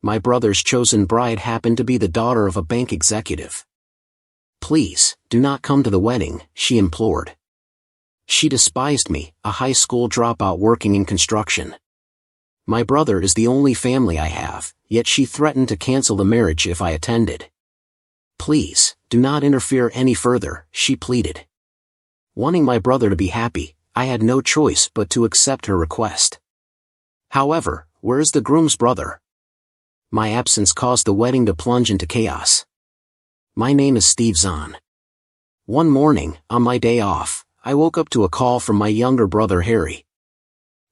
My brother's chosen bride happened to be the daughter of a bank executive. "Please, do not come to the wedding," she implored. She despised me, a high school dropout working in construction. My brother is the only family I have, yet she threatened to cancel the marriage if I attended. "Please, do not interfere any further," she pleaded. Wanting my brother to be happy, I had no choice but to accept her request. However, where is the groom's brother? My absence caused the wedding to plunge into chaos. My name is Steve Zahn. One morning, on my day off, I woke up to a call from my younger brother Harry.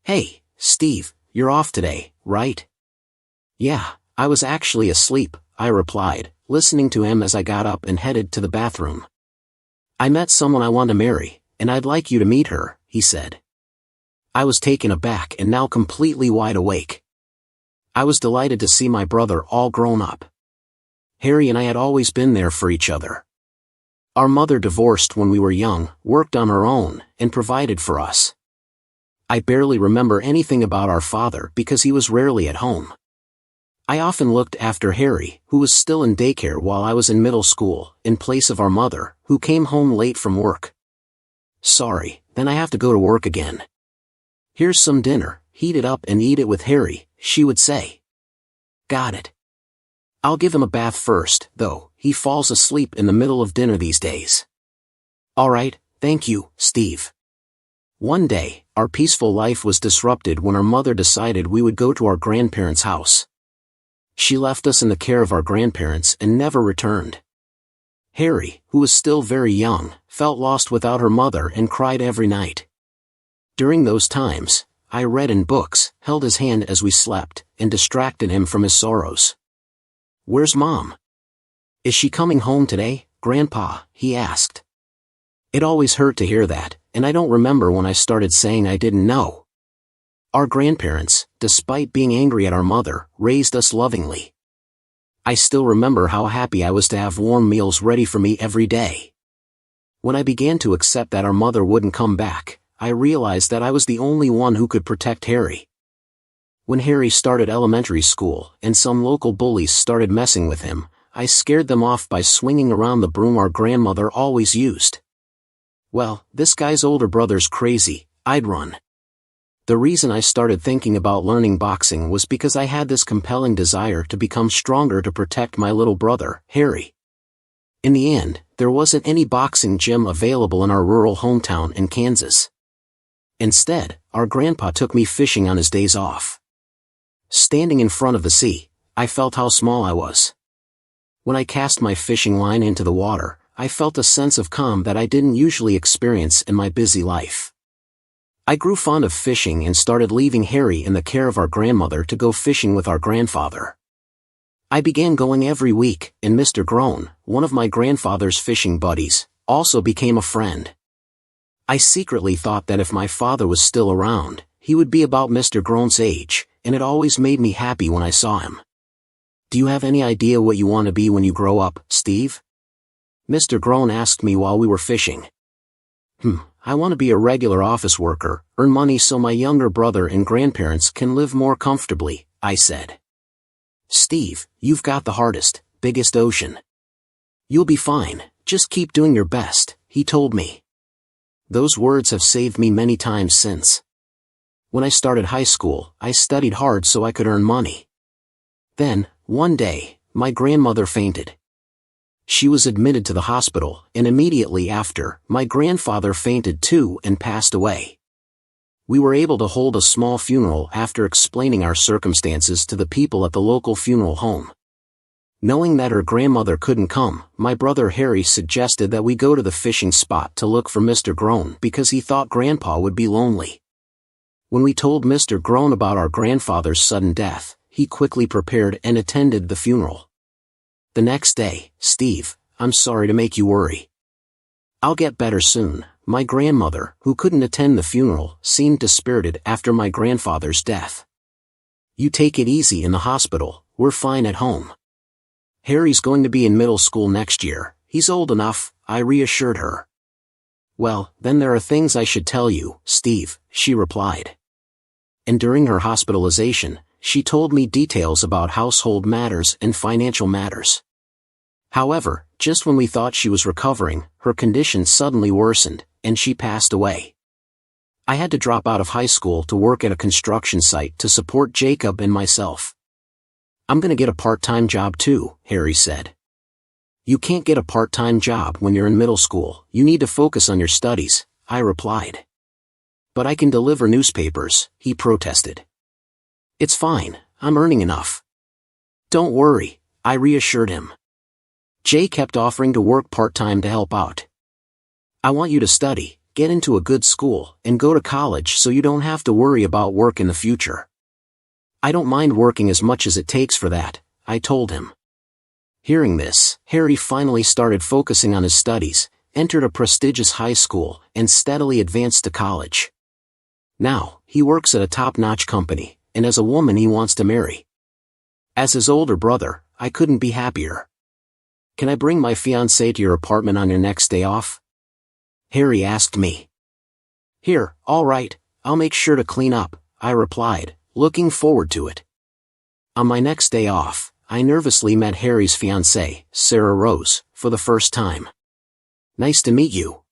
"Hey, Steve, you're off today, right?" "Yeah, I was actually asleep," I replied, listening to him as I got up and headed to the bathroom. "I met someone I want to marry, and I'd like you to meet her," he said. I was taken aback and now completely wide awake. I was delighted to see my brother all grown up. Harry and I had always been there for each other. Our mother divorced when we were young, worked on her own, and provided for us. I barely remember anything about our father because he was rarely at home. I often looked after Harry, who was still in daycare while I was in middle school, in place of our mother, who came home late from work. "Sorry, then I have to go to work again." "Here's some dinner, heat it up and eat it with Harry," she would say. "Got it. I'll give him a bath first, though, he falls asleep in the middle of dinner these days." "All right, thank you, Steve." One day, our peaceful life was disrupted when our mother decided we would go to our grandparents' house. She left us in the care of our grandparents and never returned. Harry, who was still very young, felt lost without her mother and cried every night. During those times, I read in books, held his hand as we slept, and distracted him from his sorrows. "Where's Mom? Is she coming home today, Grandpa?" he asked. It always hurt to hear that, and I don't remember when I started saying I didn't know. Our grandparents, despite being angry at our mother, raised us lovingly. I still remember how happy I was to have warm meals ready for me every day. When I began to accept that our mother wouldn't come back, I realized that I was the only one who could protect Harry. When Harry started elementary school and some local bullies started messing with him, I scared them off by swinging around the broom our grandmother always used. "Well, this guy's older brother's crazy," I'd run. The reason I started thinking about learning boxing was because I had this compelling desire to become stronger to protect my little brother, Harry. In the end, there wasn't any boxing gym available in our rural hometown in Kansas. Instead, our grandpa took me fishing on his days off. Standing in front of the sea, I felt how small I was. When I cast my fishing line into the water, I felt a sense of calm that I didn't usually experience in my busy life. I grew fond of fishing and started leaving Harry in the care of our grandmother to go fishing with our grandfather. I began going every week, and Mr. Groan, one of my grandfather's fishing buddies, also became a friend. I secretly thought that if my father was still around, he would be about Mr. Groan's age, and it always made me happy when I saw him. "Do you have any idea what you want to be when you grow up, Steve?" Mr. Groan asked me while we were fishing. I want to be a regular office worker, earn money so my younger brother and grandparents can live more comfortably," I said. "Steve, you've got the hardest, biggest ocean. You'll be fine, just keep doing your best," he told me. Those words have saved me many times since. When I started high school, I studied hard so I could earn money. Then, one day, my grandmother fainted. She was admitted to the hospital, and immediately after, my grandfather fainted too and passed away. We were able to hold a small funeral after explaining our circumstances to the people at the local funeral home. Knowing that her grandmother couldn't come, my brother Harry suggested that we go to the fishing spot to look for Mr. Groan because he thought Grandpa would be lonely. When we told Mr. Groan about our grandfather's sudden death, he quickly prepared and attended the funeral. The next day, "Steve, I'm sorry to make you worry. I'll get better soon." My grandmother, who couldn't attend the funeral, seemed dispirited after my grandfather's death. "You take it easy in the hospital, we're fine at home. Harry's going to be in middle school next year, he's old enough," I reassured her. "Well, then there are things I should tell you, Steve," she replied. And during her hospitalization, she told me details about household matters and financial matters. However, just when we thought she was recovering, her condition suddenly worsened, and she passed away. I had to drop out of high school to work at a construction site to support Jacob and myself. I'm gonna get a part-time job too, Harry said. You can't get a part-time job when you're in middle school, you need to focus on your studies, I replied. But I can deliver newspapers, he protested. It's fine, I'm earning enough. Don't worry, I reassured him. Jay kept offering to work part-time to help out. I want you to study, get into a good school, and go to college so you don't have to worry about work in the future. I don't mind working as much as it takes for that, I told him. Hearing this, Harry finally started focusing on his studies, entered a prestigious high school, and steadily advanced to college. Now, he works at a top-notch company, and as a woman he wants to marry. As his older brother, I couldn't be happier. Can I bring my fiancée to your apartment on your next day off? Harry asked me. Here, all right, I'll make sure to clean up, I replied, looking forward to it. On my next day off, I nervously met Harry's fiancée, Sarah Rose, for the first time. Nice to meet you.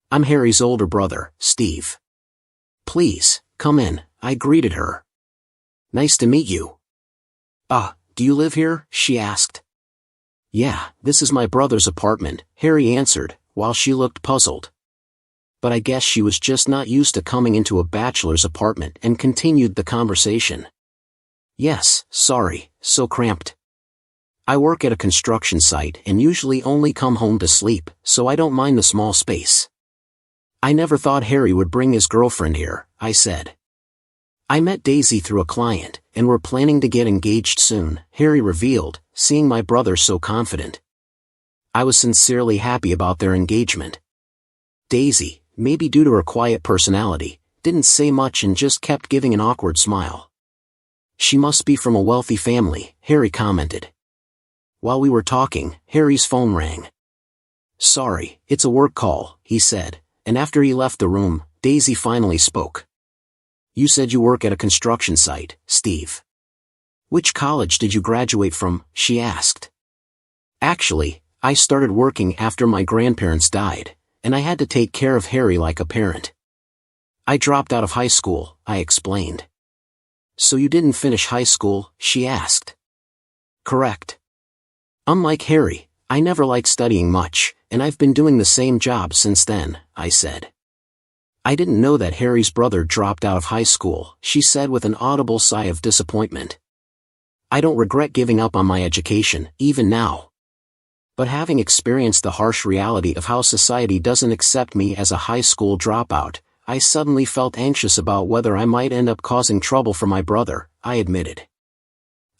I'm Harry's older brother, Steve. Please, come in, I greeted her. Nice to meet you. Do you live here? She asked. Yeah, this is my brother's apartment, Harry answered, while she looked puzzled. But I guess she was just not used to coming into a bachelor's apartment and continued the conversation. Yes, sorry, so cramped. I work at a construction site and usually only come home to sleep, so I don't mind the small space. I never thought Harry would bring his girlfriend here, I said. I met Daisy through a client, and we're planning to get engaged soon, Harry revealed, seeing my brother so confident. I was sincerely happy about their engagement. Daisy, maybe due to her quiet personality, didn't say much and just kept giving an awkward smile. She must be from a wealthy family, Harry commented. While we were talking, Harry's phone rang. Sorry, it's a work call, he said, and after he left the room, Daisy finally spoke. You said you work at a construction site, Steve. Which college did you graduate from? She asked. Actually, I started working after my grandparents died, and I had to take care of Harry like a parent. I dropped out of high school, I explained. So you didn't finish high school? She asked. Correct. Unlike Harry, I never liked studying much, and I've been doing the same job since then, I said. I didn't know that Harry's brother dropped out of high school, she said with an audible sigh of disappointment. I don't regret giving up on my education, even now. But having experienced the harsh reality of how society doesn't accept me as a high school dropout, I suddenly felt anxious about whether I might end up causing trouble for my brother, I admitted.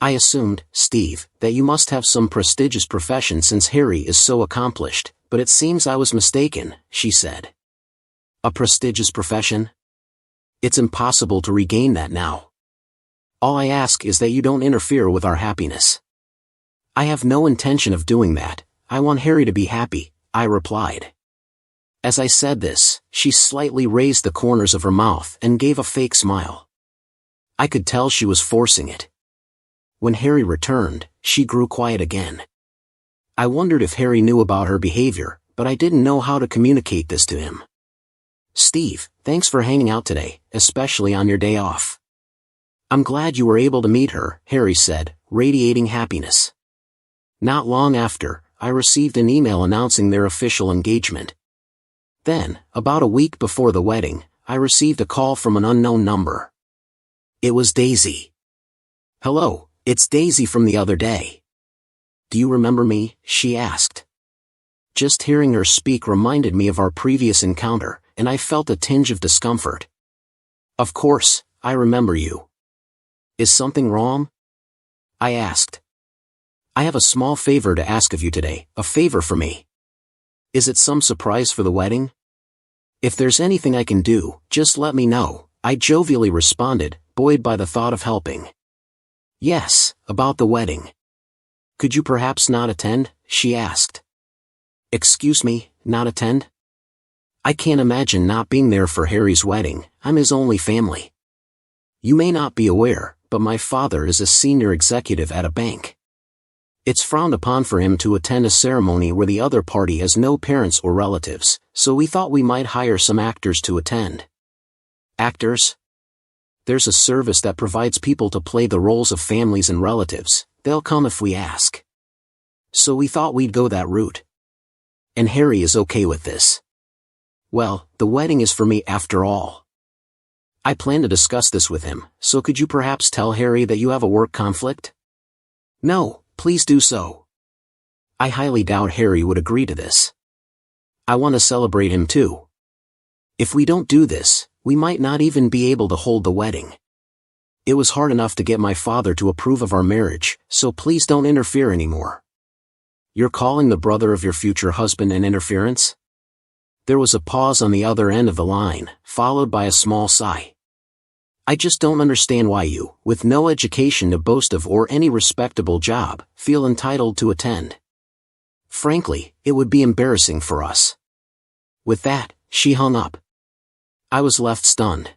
I assumed, Steve, that you must have some prestigious profession since Harry is so accomplished, but it seems I was mistaken, she said. A prestigious profession? It's impossible to regain that now. All I ask is that you don't interfere with our happiness. I have no intention of doing that, I want Harry to be happy, I replied. As I said this, she slightly raised the corners of her mouth and gave a fake smile. I could tell she was forcing it. When Harry returned, she grew quiet again. I wondered if Harry knew about her behavior, but I didn't know how to communicate this to him. Steve, thanks for hanging out today, especially on your day off. I'm glad you were able to meet her, Harry said, radiating happiness. Not long after, I received an email announcing their official engagement. Then, about a week before the wedding, I received a call from an unknown number. It was Daisy. Hello, it's Daisy from the other day. Do you remember me? She asked. Just hearing her speak reminded me of our previous encounter, and I felt a tinge of discomfort. Of course, I remember you. Is something wrong? I asked. I have a small favor to ask of you today, a favor for me. Is it some surprise for the wedding? If there's anything I can do, just let me know, I jovially responded, buoyed by the thought of helping. Yes, about the wedding. Could you perhaps not attend? She asked. Excuse me, not attend? I can't imagine not being there for Harry's wedding, I'm his only family. You may not be aware, but my father is a senior executive at a bank. It's frowned upon for him to attend a ceremony where the other party has no parents or relatives, so we thought we might hire some actors to attend. Actors? There's a service that provides people to play the roles of families and relatives. They'll come if we ask. So we thought we'd go that route. And Harry is okay with this. Well, the wedding is for me after all. I plan to discuss this with him, so could you perhaps tell Harry that you have a work conflict? No, please do so. I highly doubt Harry would agree to this. I want to celebrate him too. If we don't do this, we might not even be able to hold the wedding. It was hard enough to get my father to approve of our marriage, so please don't interfere anymore. You're calling the brother of your future husband an interference? There was a pause on the other end of the line, followed by a small sigh. I just don't understand why you, with no education to boast of or any respectable job, feel entitled to attend. Frankly, it would be embarrassing for us. With that, she hung up. I was left stunned.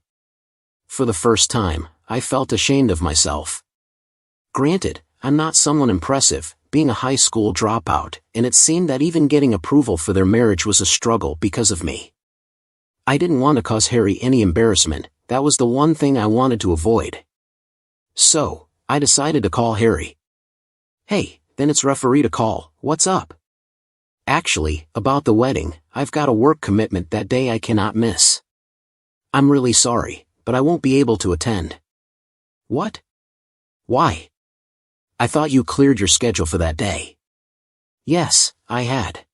For the first time, I felt ashamed of myself. Granted, I'm not someone impressive, being a high school dropout, and it seemed that even getting approval for their marriage was a struggle because of me. I didn't want to cause Harry any embarrassment. That was the one thing I wanted to avoid. So, I decided to call Harry. Hey, then it's referee to call, what's up? Actually, about the wedding, I've got a work commitment that day I cannot miss. I'm really sorry, but I won't be able to attend. What? Why? I thought you cleared your schedule for that day. Yes, I had.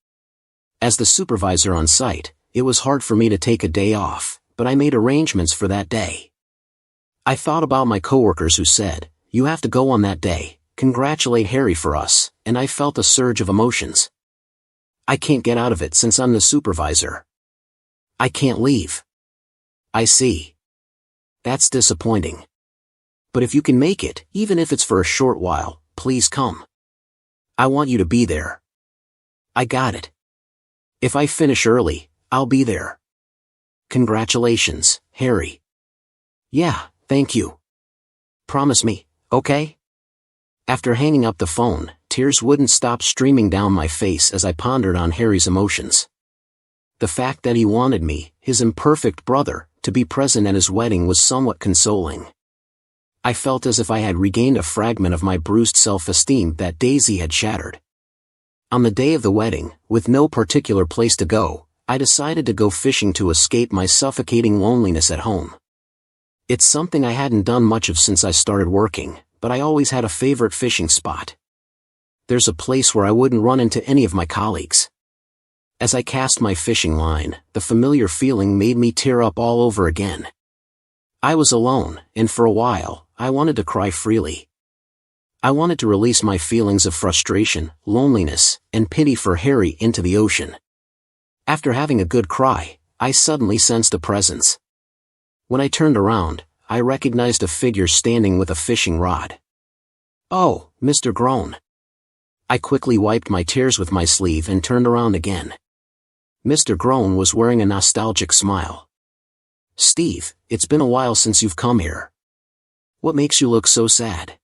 As the supervisor on site, it was hard for me to take a day off, but I made arrangements for that day. I thought about my coworkers who said, "You have to go on that day, congratulate Harry for us," and I felt a surge of emotions. I can't get out of it since I'm the supervisor. I can't leave. I see. That's disappointing. But if you can make it, even if it's for a short while, please come. I want you to be there. I got it. If I finish early, I'll be there. Congratulations, Harry. Yeah, thank you. Promise me, okay? After hanging up the phone, tears wouldn't stop streaming down my face as I pondered on Harry's emotions. The fact that he wanted me, his imperfect brother, to be present at his wedding was somewhat consoling. I felt as if I had regained a fragment of my bruised self-esteem that Daisy had shattered. On the day of the wedding, with no particular place to go, I decided to go fishing to escape my suffocating loneliness at home. It's something I hadn't done much of since I started working, but I always had a favorite fishing spot. There's a place where I wouldn't run into any of my colleagues. As I cast my fishing line, the familiar feeling made me tear up all over again. I was alone, and for a while, I wanted to cry freely. I wanted to release my feelings of frustration, loneliness, and pity for Harry into the ocean. After having a good cry, I suddenly sensed a presence. When I turned around, I recognized a figure standing with a fishing rod. Oh, Mr. Groan. I quickly wiped my tears with my sleeve and turned around again. Mr. Groan was wearing a nostalgic smile. Steve, it's been a while since you've come here. What makes you look so sad?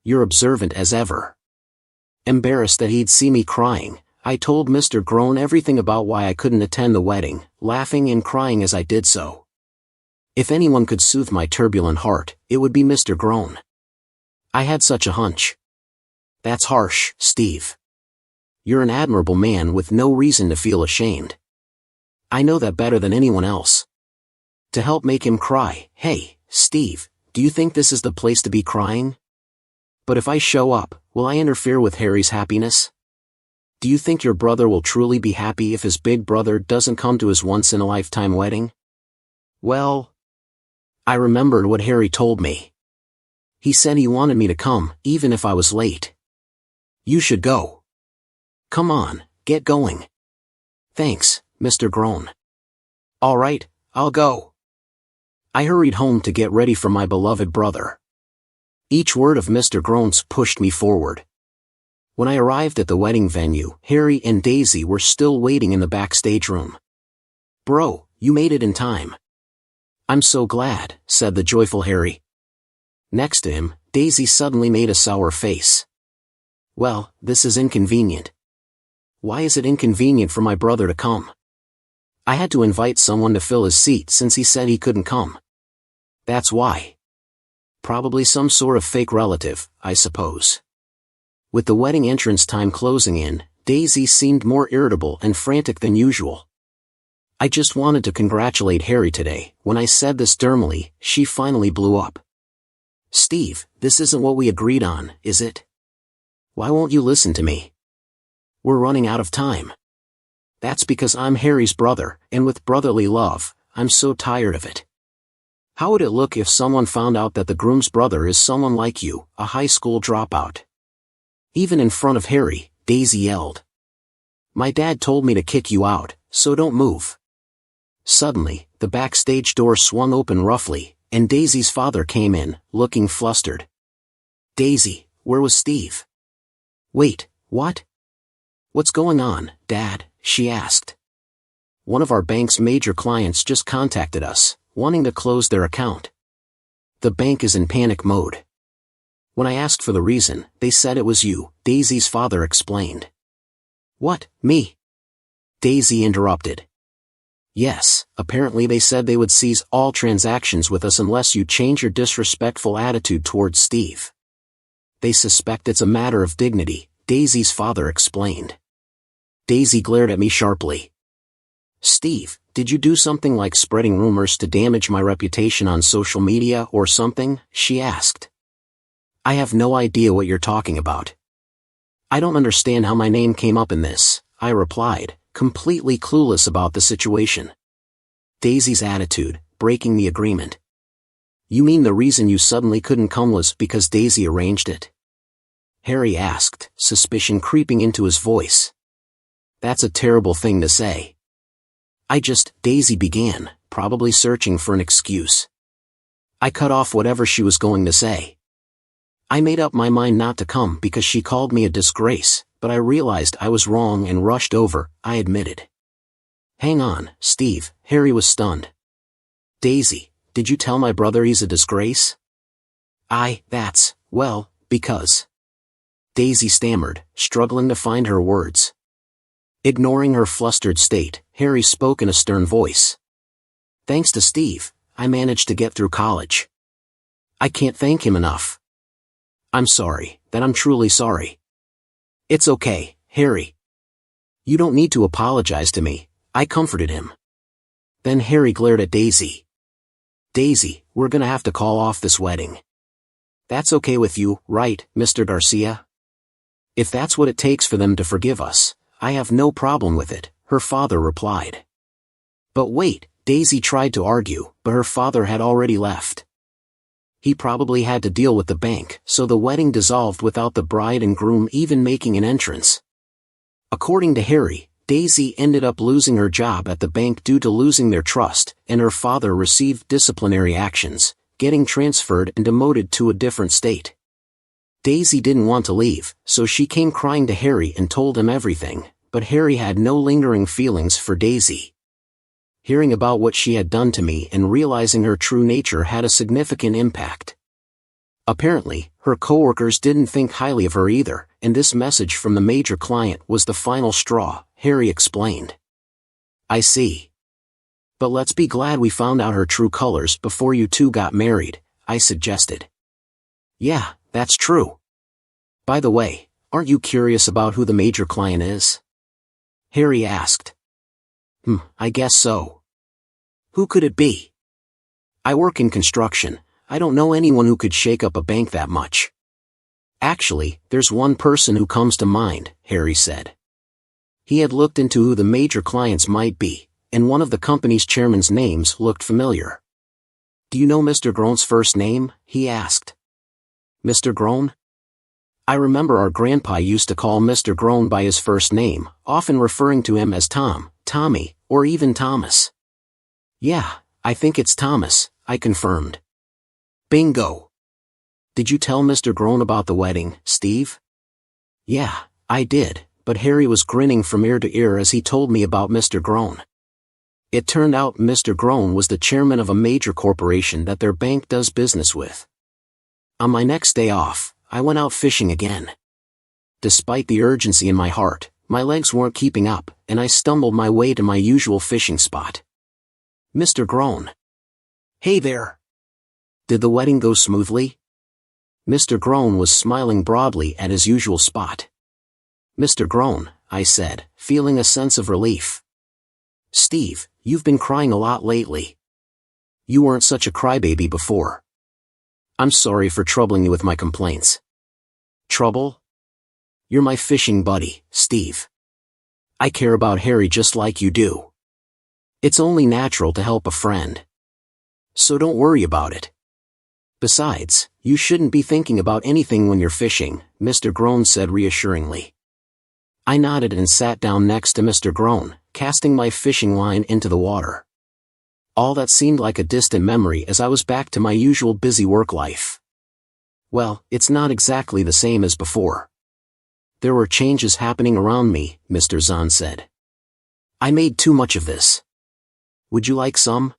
You're observant as ever. Embarrassed that he'd see me crying, I told Mr. Groan everything about why I couldn't attend the wedding, laughing and crying as I did so. If anyone could soothe my turbulent heart, it would be Mr. Groan. I had such a hunch. That's harsh, Steve. You're an admirable man with no reason to feel ashamed. I know that better than anyone else. To help make him cry, hey, Steve, do you think this is the place to be crying? But if I show up, will I interfere with Harry's happiness? Do you think your brother will truly be happy if his big brother doesn't come to his once-in-a-lifetime wedding? Well, I remembered what Harry told me. He said he wanted me to come, even if I was late. You should go. Come on, get going. Thanks, Mr. Groan. All right, I'll go. I hurried home to get ready for my beloved brother. Each word of Mr. Groan's pushed me forward. When I arrived at the wedding venue, Harry and Daisy were still waiting in the backstage room. Bro, you made it in time. I'm so glad, said the joyful Harry. Next to him, Daisy suddenly made a sour face. Well, this is inconvenient. Why is it inconvenient for my brother to come? I had to invite someone to fill his seat since he said he couldn't come. That's why. Probably some sort of fake relative, I suppose. With the wedding entrance time closing in, Daisy seemed more irritable and frantic than usual. I just wanted to congratulate Harry today. When I said this dermally, she finally blew up. Steve, this isn't what we agreed on, is it? Why won't you listen to me? We're running out of time. That's because I'm Harry's brother, and with brotherly love, I'm so tired of it. How would it look if someone found out that the groom's brother is someone like you, a high school dropout? Even in front of Harry, Daisy yelled. My dad told me to kick you out, so don't move. Suddenly, the backstage door swung open roughly, and Daisy's father came in, looking flustered. Daisy, where was Steve? Wait, what? What's going on, Dad? She asked. One of our bank's major clients just contacted us, wanting to close their account. The bank is in panic mode. When I asked for the reason, they said it was you, Daisy's father explained. What, me? Daisy interrupted. Yes, apparently they said they would cease all transactions with us unless you change your disrespectful attitude towards Steve. They suspect it's a matter of dignity, Daisy's father explained. Daisy glared at me sharply. Steve, did you do something like spreading rumors to damage my reputation on social media or something? She asked. I have no idea what you're talking about. I don't understand how my name came up in this, I replied, completely clueless about the situation. Daisy's attitude, breaking the agreement. You mean the reason you suddenly couldn't come was because Daisy arranged it? Harry asked, suspicion creeping into his voice. That's a terrible thing to say. Daisy began, probably searching for an excuse. I cut off whatever she was going to say. I made up my mind not to come because she called me a disgrace, but I realized I was wrong and rushed over, I admitted. Hang on, Steve, Harry was stunned. Daisy, did you tell my brother he's a disgrace? Because. Daisy stammered, struggling to find her words. Ignoring her flustered state, Harry spoke in a stern voice. Thanks to Steve, I managed to get through college. I can't thank him enough. I'm sorry, I'm truly sorry. It's okay, Harry. You don't need to apologize to me, I comforted him. Then Harry glared at Daisy. Daisy, we're gonna have to call off this wedding. That's okay with you, right, Mr. Garcia? If that's what it takes for them to forgive us, I have no problem with it, her father replied. But wait, Daisy tried to argue, but her father had already left. He probably had to deal with the bank, so the wedding dissolved without the bride and groom even making an entrance. According to Harry, Daisy ended up losing her job at the bank due to losing their trust, and her father received disciplinary actions, getting transferred and demoted to a different state. Daisy didn't want to leave, so she came crying to Harry and told him everything, but Harry had no lingering feelings for Daisy. Hearing about what she had done to me and realizing her true nature had a significant impact. Apparently, her coworkers didn't think highly of her either, and this message from the major client was the final straw, Harry explained. I see. But let's be glad we found out her true colors before you two got married, I suggested. Yeah, that's true. By the way, aren't you curious about who the major client is? Harry asked. I guess so. Who could it be? I work in construction. I don't know anyone who could shake up a bank that much. Actually, there's one person who comes to mind, Harry said. He had looked into who the major clients might be, and one of the company's chairman's names looked familiar. Do you know Mr. Groen's first name? He asked. Mr. Groen? I remember our grandpa used to call Mr. Groen by his first name, often referring to him as Tom, Tommy, or even Thomas. Yeah, I think it's Thomas, I confirmed. Bingo. Did you tell Mr. Groen about the wedding, Steve? Yeah, I did, but Harry was grinning from ear to ear as he told me about Mr. Groen. It turned out Mr. Groen was the chairman of a major corporation that their bank does business with. On my next day off, I went out fishing again. Despite the urgency in my heart, my legs weren't keeping up, and I stumbled my way to my usual fishing spot. Mr. Groan. Hey there. Did the wedding go smoothly? Mr. Groan was smiling broadly at his usual spot. Mr. Groan, I said, feeling a sense of relief. Steve, you've been crying a lot lately. You weren't such a crybaby before. I'm sorry for troubling you with my complaints. Trouble? You're my fishing buddy, Steve. I care about Harry just like you do. It's only natural to help a friend. So don't worry about it. Besides, you shouldn't be thinking about anything when you're fishing, Mr. Groan said reassuringly. I nodded and sat down next to Mr. Groan, casting my fishing line into the water. All that seemed like a distant memory as I was back to my usual busy work life. Well, it's not exactly the same as before. There were changes happening around me, Mr. Zahn said. I made too much of this. Would you like some?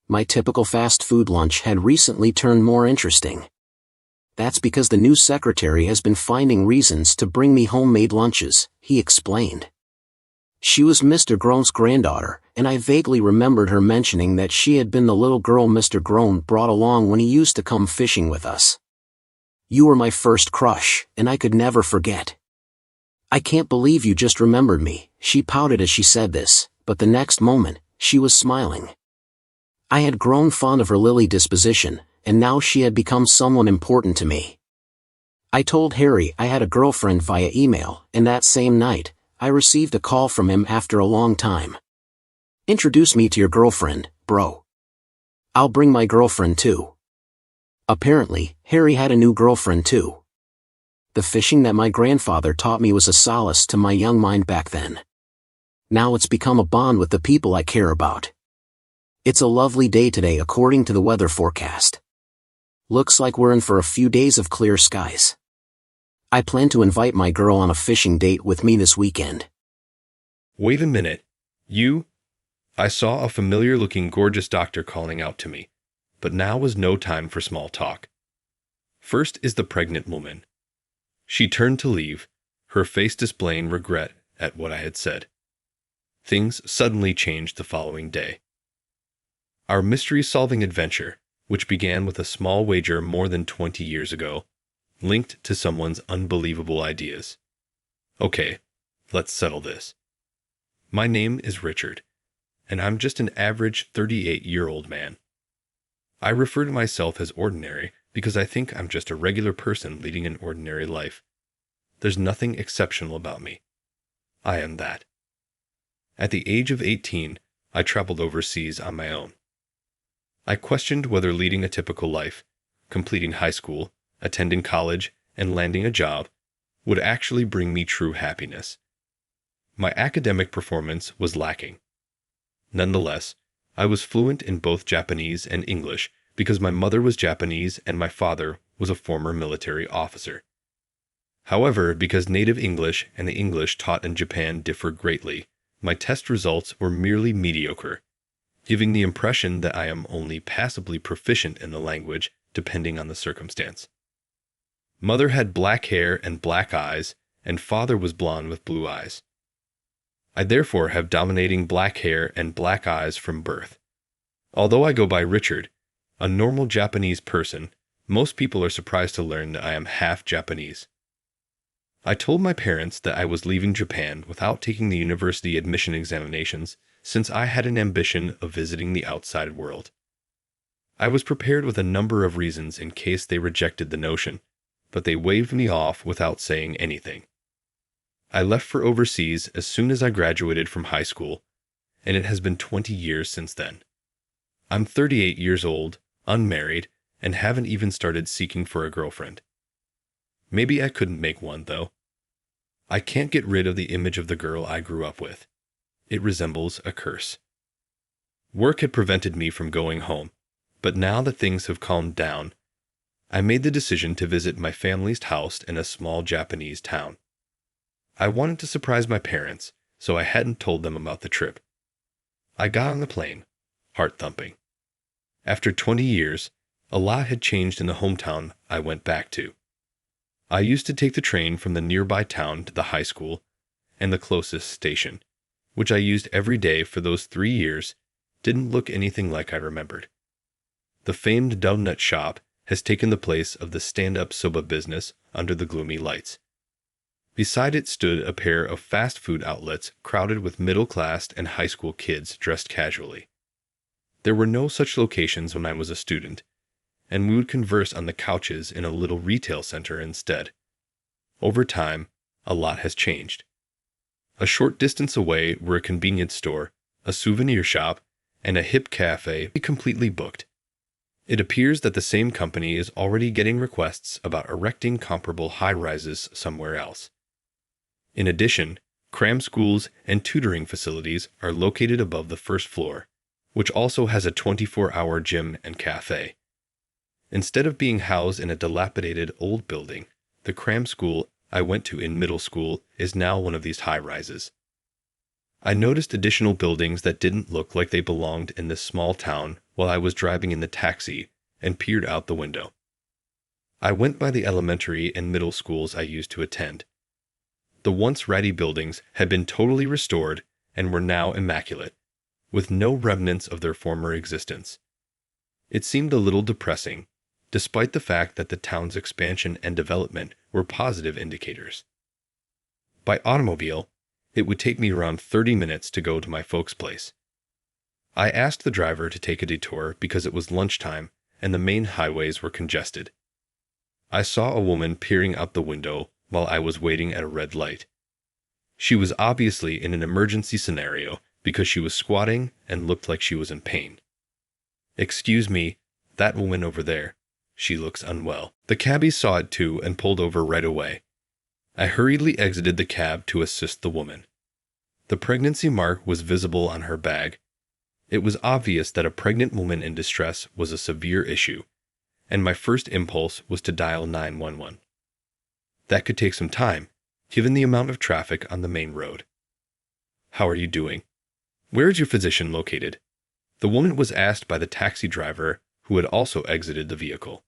My typical fast food lunch had recently turned more interesting. That's because the new secretary has been finding reasons to bring me homemade lunches, he explained. She was Mr. Groan's granddaughter, and I vaguely remembered her mentioning that she had been the little girl Mr. Groan brought along when he used to come fishing with us. You were my first crush, and I could never forget. I can't believe you just remembered me, she pouted as she said this, but the next moment, she was smiling. I had grown fond of her lily disposition, and now she had become someone important to me. I told Harry I had a girlfriend via email, and that same night, I received a call from him after a long time. Introduce me to your girlfriend, bro. I'll bring my girlfriend too. Apparently, Harry had a new girlfriend too. The fishing that my grandfather taught me was a solace to my young mind back then. Now it's become a bond with the people I care about. It's a lovely day today according to the weather forecast. Looks like we're in for a few days of clear skies. I plan to invite my girl on a fishing date with me this weekend. Wait a minute. You? I saw a familiar-looking gorgeous doctor calling out to me, but now was no time for small talk. First is the pregnant woman. She turned to leave, her face displaying regret at what I had said. Things suddenly changed the following day. Our mystery-solving adventure, which began with a small wager more than 20 years ago, linked to someone's unbelievable ideas. Okay, let's settle this. My name is Richard, and I'm just an average 38-year-old man. I refer to myself as ordinary because I think I'm just a regular person leading an ordinary life. There's nothing exceptional about me. I am that. At the age of 18, I traveled overseas on my own. I questioned whether leading a typical life, completing high school, attending college, and landing a job would actually bring me true happiness. My academic performance was lacking. Nonetheless, I was fluent in both Japanese and English because my mother was Japanese and my father was a former military officer. However, because native English and the English taught in Japan differ greatly, my test results were merely mediocre, giving the impression that I am only passably proficient in the language depending on the circumstance. Mother had black hair and black eyes, and father was blonde with blue eyes. I therefore have dominating black hair and black eyes from birth. Although I go by Richard, a normal Japanese person, most people are surprised to learn that I am half Japanese. I told my parents that I was leaving Japan without taking the university admission examinations since I had an ambition of visiting the outside world. I was prepared with a number of reasons in case they rejected the notion, but they waved me off without saying anything. I left for overseas as soon as I graduated from high school, and it has been 20 years since then. I'm 38 years old, unmarried, and haven't even started seeking for a girlfriend. Maybe I couldn't make one, though. I can't get rid of the image of the girl I grew up with. It resembles a curse. Work had prevented me from going home, but now that things have calmed down, I made the decision to visit my family's house in a small Japanese town. I wanted to surprise my parents, so I hadn't told them about the trip. I got on the plane, heart thumping. After 20 years, A lot had changed in the hometown I went back to. I used to take the train from the nearby town to the high school and the closest station, which I used every day for those 3 years, didn't look anything like I remembered. The famed donut shop has taken the place of the stand-up soba business under the gloomy lights. Beside it stood a pair of fast food outlets crowded with middle-class and high school kids dressed casually. There were no such locations when I was a student, and we would converse on the couches in a little retail center instead. Over time, a lot has changed. A short distance away were a convenience store, a souvenir shop, and a hip cafe completely booked. It appears that the same company is already getting requests about erecting comparable high-rises somewhere else. In addition, cram schools and tutoring facilities are located above the first floor, which also has a 24-hour gym and cafe. Instead of being housed in a dilapidated old building, the cram school I went to in middle school is now one of these high-rises. I noticed additional buildings that didn't look like they belonged in this small town while I was driving in the taxi and peered out the window. I went by the elementary and middle schools I used to attend. The once ratty buildings had been totally restored and were now immaculate, with no remnants of their former existence. It seemed a little depressing, despite the fact that the town's expansion and development were positive indicators. By automobile, it would take me around 30 minutes to go to my folks' place. I asked the driver to take a detour because it was lunchtime and the main highways were congested. I saw a woman peering out the window while I was waiting at a red light. She was obviously in an emergency scenario because she was squatting and looked like she was in pain. "Excuse me, that woman over there. She looks unwell." The cabbie saw it too and pulled over right away. I hurriedly exited the cab to assist the woman. The pregnancy mark was visible on her bag. It was obvious that a pregnant woman in distress was a severe issue, and my first impulse was to dial 911. That could take some time, given the amount of traffic on the main road. "How are you doing? Where is your physician located?" The woman was asked by the taxi driver who had also exited the vehicle.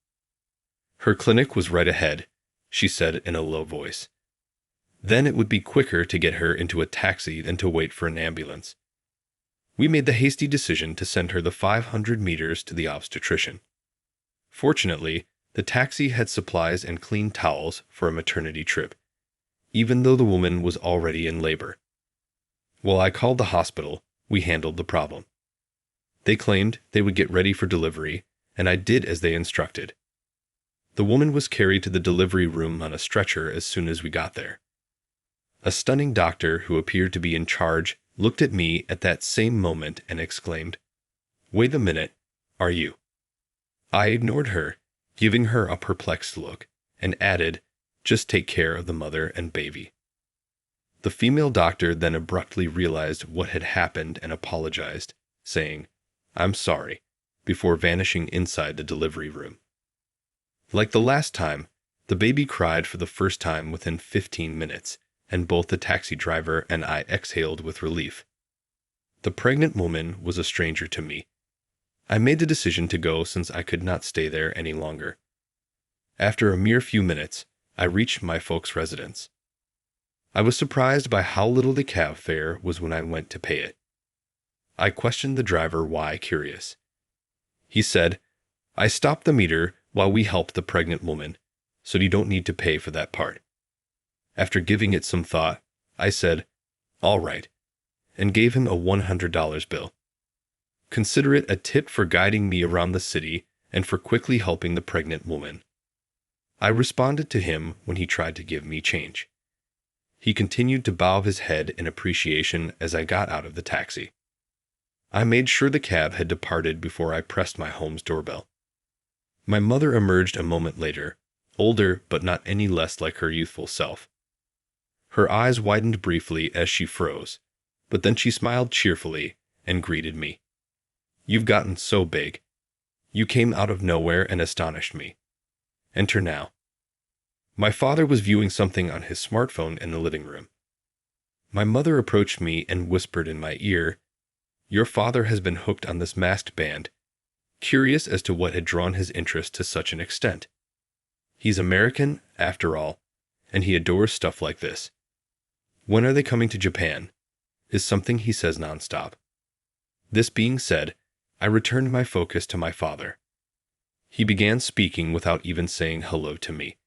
"Her clinic was right ahead," she said in a low voice. Then it would be quicker to get her into a taxi than to wait for an ambulance. We made the hasty decision to send her the 500 meters to the obstetrician. Fortunately, the taxi had supplies and clean towels for a maternity trip, even though the woman was already in labor. While I called the hospital, we handled the problem. They claimed they would get ready for delivery, and I did as they instructed. The woman was carried to the delivery room on a stretcher as soon as we got there. A stunning doctor who appeared to be in charge looked at me at that same moment and exclaimed, "Wait a minute, are you?" I ignored her, giving her a perplexed look, and added, "Just take care of the mother and baby." The female doctor then abruptly realized what had happened and apologized, saying, "I'm sorry," before vanishing inside the delivery room. Like the last time, the baby cried for the first time within 15 minutes, and both the taxi driver and I exhaled with relief. The pregnant woman was a stranger to me. I made the decision to go since I could not stay there any longer. After a mere few minutes, I reached my folks' residence. I was surprised by how little the cab fare was when I went to pay it. I questioned the driver why curious. He said, "I stopped the meter while we helped the pregnant woman, so you don't need to pay for that part." After giving it some thought, I said, "All right," and gave him a $100 bill. Consider it a tip for guiding me around the city and for quickly helping the pregnant woman. I responded to him when he tried to give me change. He continued to bow his head in appreciation as I got out of the taxi. I made sure the cab had departed before I pressed my home's doorbell. My mother emerged a moment later, older but not any less like her youthful self. Her eyes widened briefly as she froze, but then she smiled cheerfully and greeted me. "You've gotten so big. You came out of nowhere and astonished me. Enter now." My father was viewing something on his smartphone in the living room. My mother approached me and whispered in my ear, "Your father has been hooked on this masked band. curious as to what had drawn his interest to such an extent. He's American, after all, and he adores stuff like this. When are they coming to Japan? Is something he says nonstop. This being said, I returned my focus to my father. He began speaking without even saying hello to me.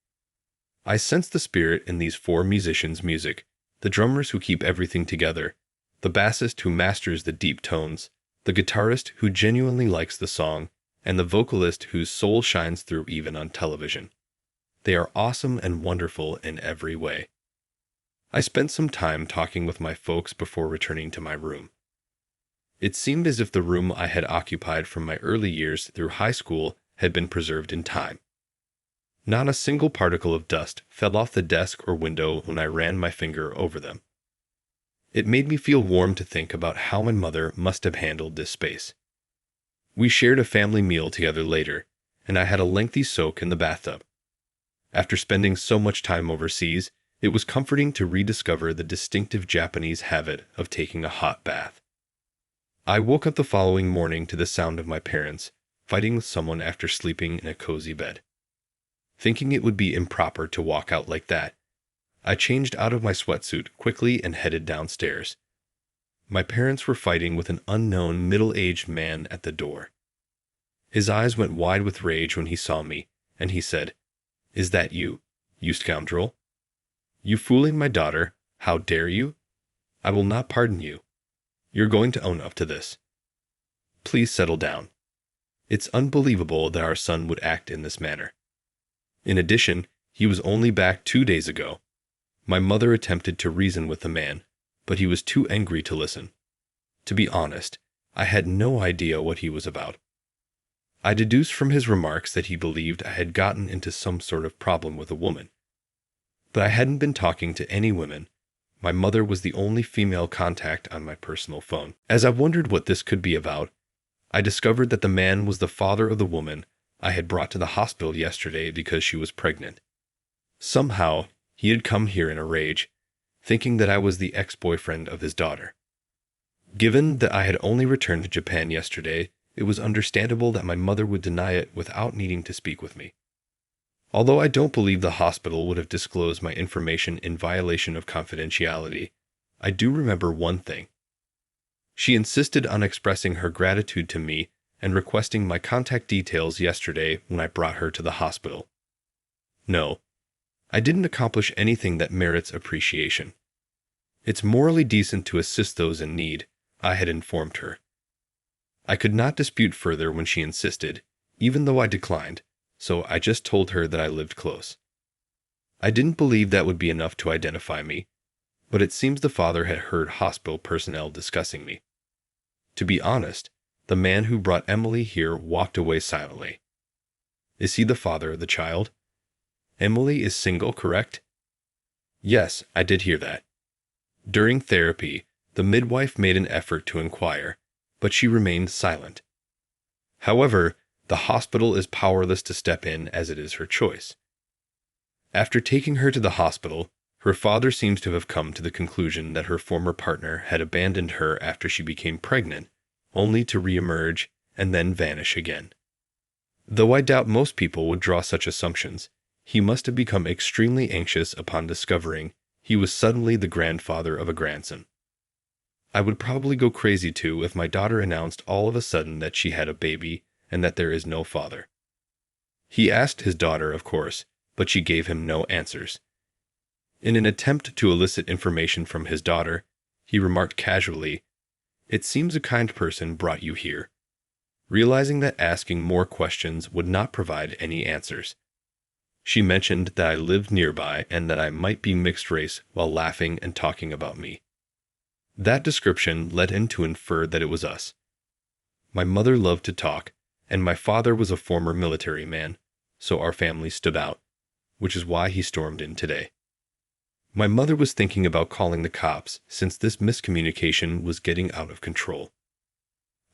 I sensed the spirit in these four musicians' music, the drummers who keep everything together, the bassist who masters the deep tones, the guitarist who genuinely likes the song, and the vocalist whose soul shines through even on television. They are awesome and wonderful in every way. I spent some time talking with my folks before returning to my room. It seemed as if the room I had occupied from my early years through high school had been preserved in time. Not a single particle of dust fell off the desk or window when I ran my finger over them. It made me feel warm to think about how my mother must have handled this space. We shared a family meal together later, and I had a lengthy soak in the bathtub. After spending so much time overseas, it was comforting to rediscover the distinctive Japanese habit of taking a hot bath. I woke up the following morning to the sound of my parents fighting with someone after sleeping in a cozy bed. Thinking it would be improper to walk out like that, I changed out of my sweatsuit quickly and headed downstairs. My parents were fighting with an unknown middle-aged man at the door. His eyes went wide with rage when he saw me, and he said, "Is that you, you scoundrel? You fooling my daughter, how dare you? I will not pardon you. You're going to own up to this. Please settle down. It's unbelievable that our son would act in this manner. In addition, he was only back 2 days ago. My mother attempted to reason with the man, but he was too angry to listen. To be honest, I had no idea what he was about. I deduced from his remarks that he believed I had gotten into some sort of problem with a woman. But I hadn't been talking to any women. My mother was the only female contact on my personal phone. As I wondered what this could be about, I discovered that the man was the father of the woman I had brought to the hospital yesterday because she was pregnant. Somehow, he had come here in a rage, thinking that I was the ex-boyfriend of his daughter. Given that I had only returned to Japan yesterday, it was understandable that my mother would deny it without needing to speak with me. Although I don't believe the hospital would have disclosed my information in violation of confidentiality, I do remember one thing. She insisted on expressing her gratitude to me and requesting my contact details yesterday when I brought her to the hospital. No, I didn't accomplish anything that merits appreciation. It's morally decent to assist those in need, I had informed her. I could not dispute further when she insisted, even though I declined, so I just told her that I lived close. I didn't believe that would be enough to identify me, but it seems the father had heard hospital personnel discussing me. To be honest, the man who brought Emily here walked away silently. Is he the father of the child? Emily is single, correct? Yes, I did hear that. During therapy, the midwife made an effort to inquire, but she remained silent. However, the hospital is powerless to step in as it is her choice. After taking her to the hospital, her father seems to have come to the conclusion that her former partner had abandoned her after she became pregnant, only to reemerge and then vanish again. Though I doubt most people would draw such assumptions, he must have become extremely anxious upon discovering he was suddenly the grandfather of a grandson. I would probably go crazy too if my daughter announced all of a sudden that she had a baby and that there is no father. He asked his daughter, of course, but she gave him no answers. In an attempt to elicit information from his daughter, he remarked casually, "It seems a kind person brought you here," realizing that asking more questions would not provide any answers. She mentioned that I lived nearby and that I might be mixed race while laughing and talking about me. That description led him to infer that it was us. My mother loved to talk, and my father was a former military man, so our family stood out, which is why he stormed in today. My mother was thinking about calling the cops since this miscommunication was getting out of control.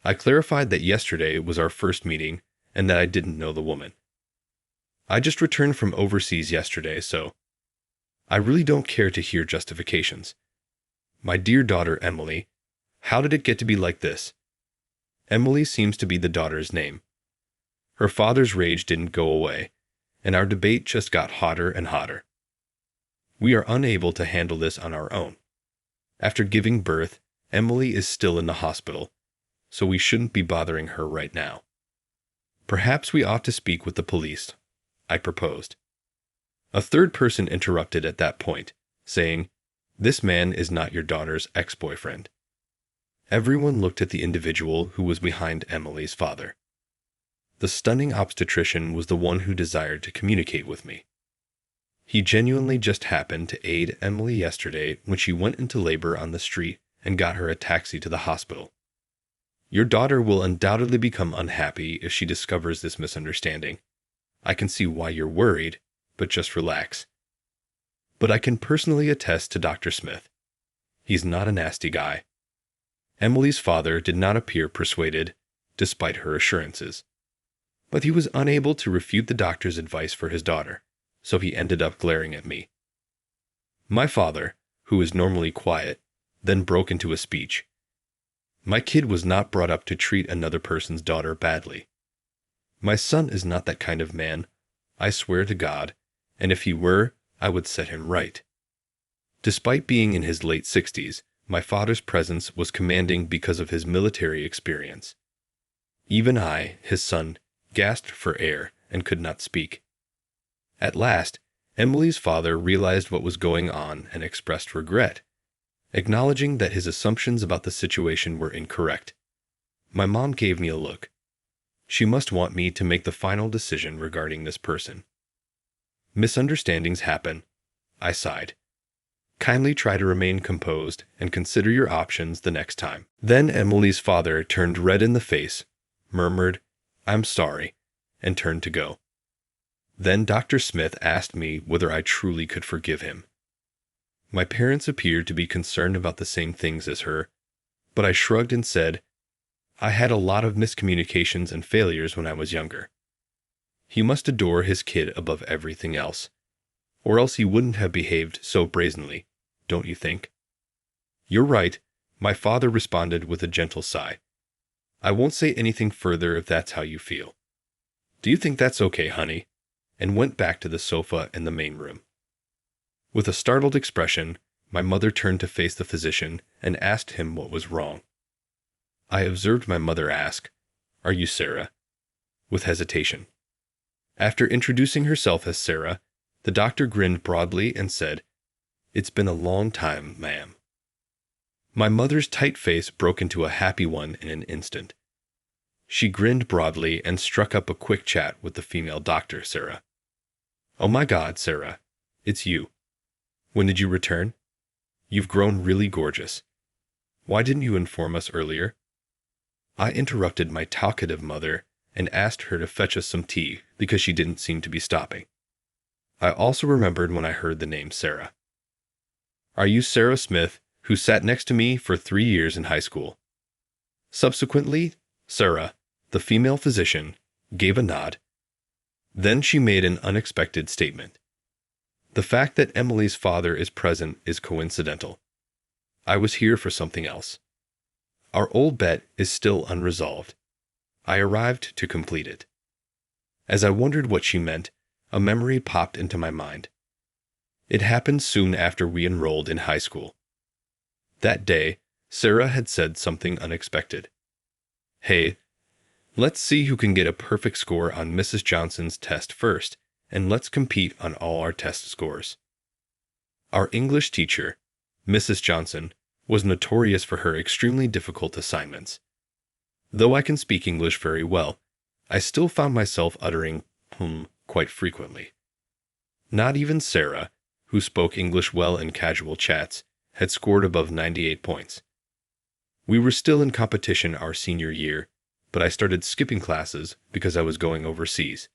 I clarified that yesterday was our first meeting and that I didn't know the woman. I just returned from overseas yesterday, so I really don't care to hear justifications. My dear daughter Emily, how did it get to be like this? Emily seems to be the daughter's name, Her father's rage didn't go away, and our debate just got hotter and hotter. We are unable to handle this on our own. After giving birth, Emily is still in the hospital, so we shouldn't be bothering her right now. Perhaps we ought to speak with the police, I proposed. A third person interrupted at that point, saying, "This man is not your daughter's ex-boyfriend." Everyone looked at the individual who was behind Emily's father. The stunning obstetrician was the one who desired to communicate with me. He genuinely just happened to aid Emily yesterday when she went into labor on the street and got her a taxi to the hospital. Your daughter will undoubtedly become unhappy if she discovers this misunderstanding. I can see why you're worried, but just relax. But I can personally attest to Dr. Smith. He's not a nasty guy. Emily's father did not appear persuaded, despite her assurances. But he was unable to refute the doctor's advice for his daughter, so he ended up glaring at me. My father, who is normally quiet, then broke into a speech. My kid was not brought up to treat another person's daughter badly. My son is not that kind of man, I swear to God, and if he were, I would set him right. Despite being in his late 60s, my father's presence was commanding because of his military experience. Even I, his son, gasped for air and could not speak. At last, Emily's father realized what was going on and expressed regret, acknowledging that his assumptions about the situation were incorrect. My mom gave me a look. She must want me to make the final decision regarding this person. Misunderstandings happen, I sighed. Kindly try to remain composed and consider your options the next time. Then Emily's father turned red in the face, murmured, "I'm sorry," and turned to go. Then Dr. Smith asked me whether I truly could forgive him. My parents appeared to be concerned about the same things as her, but I shrugged and said, "I had a lot of miscommunications and failures when I was younger." He must adore his kid above everything else, or else he wouldn't have behaved so brazenly, don't you think? You're right, my father responded with a gentle sigh. I won't say anything further if that's how you feel. Do you think that's okay, honey? And went back to the sofa in the main room. With a startled expression, my mother turned to face the physician and asked him what was wrong. I observed my mother ask, "Are you Sarah?" with hesitation. After introducing herself as Sarah, the doctor grinned broadly and said, "It's been a long time, ma'am." My mother's tight face broke into a happy one in an instant. She grinned broadly and struck up a quick chat with the female doctor, Sarah. "Oh my God, Sarah, it's you. When did you return? You've grown really gorgeous. Why didn't you inform us earlier?" I interrupted my talkative mother and asked her to fetch us some tea because she didn't seem to be stopping. I also remembered when I heard the name Sarah. "Are you Sarah Smith, who sat next to me for 3 years in high school?" Subsequently, Sarah, the female physician, gave a nod. Then she made an unexpected statement. "The fact that Emily's father is present is coincidental. I was here for something else. Our old bet is still unresolved. I arrived to complete it." As I wondered what she meant, a memory popped into my mind. It happened soon after we enrolled in high school. That day, Sarah had said something unexpected. "Hey, let's see who can get a perfect score on Mrs. Johnson's test first, and let's compete on all our test scores." Our English teacher, Mrs. Johnson, was notorious for her extremely difficult assignments. Though I can speak English very well, I still found myself uttering quite frequently. Not even Sarah, who spoke English well in casual chats, had scored above 98 points. We were still in competition our senior year, but I started skipping classes because I was going overseas.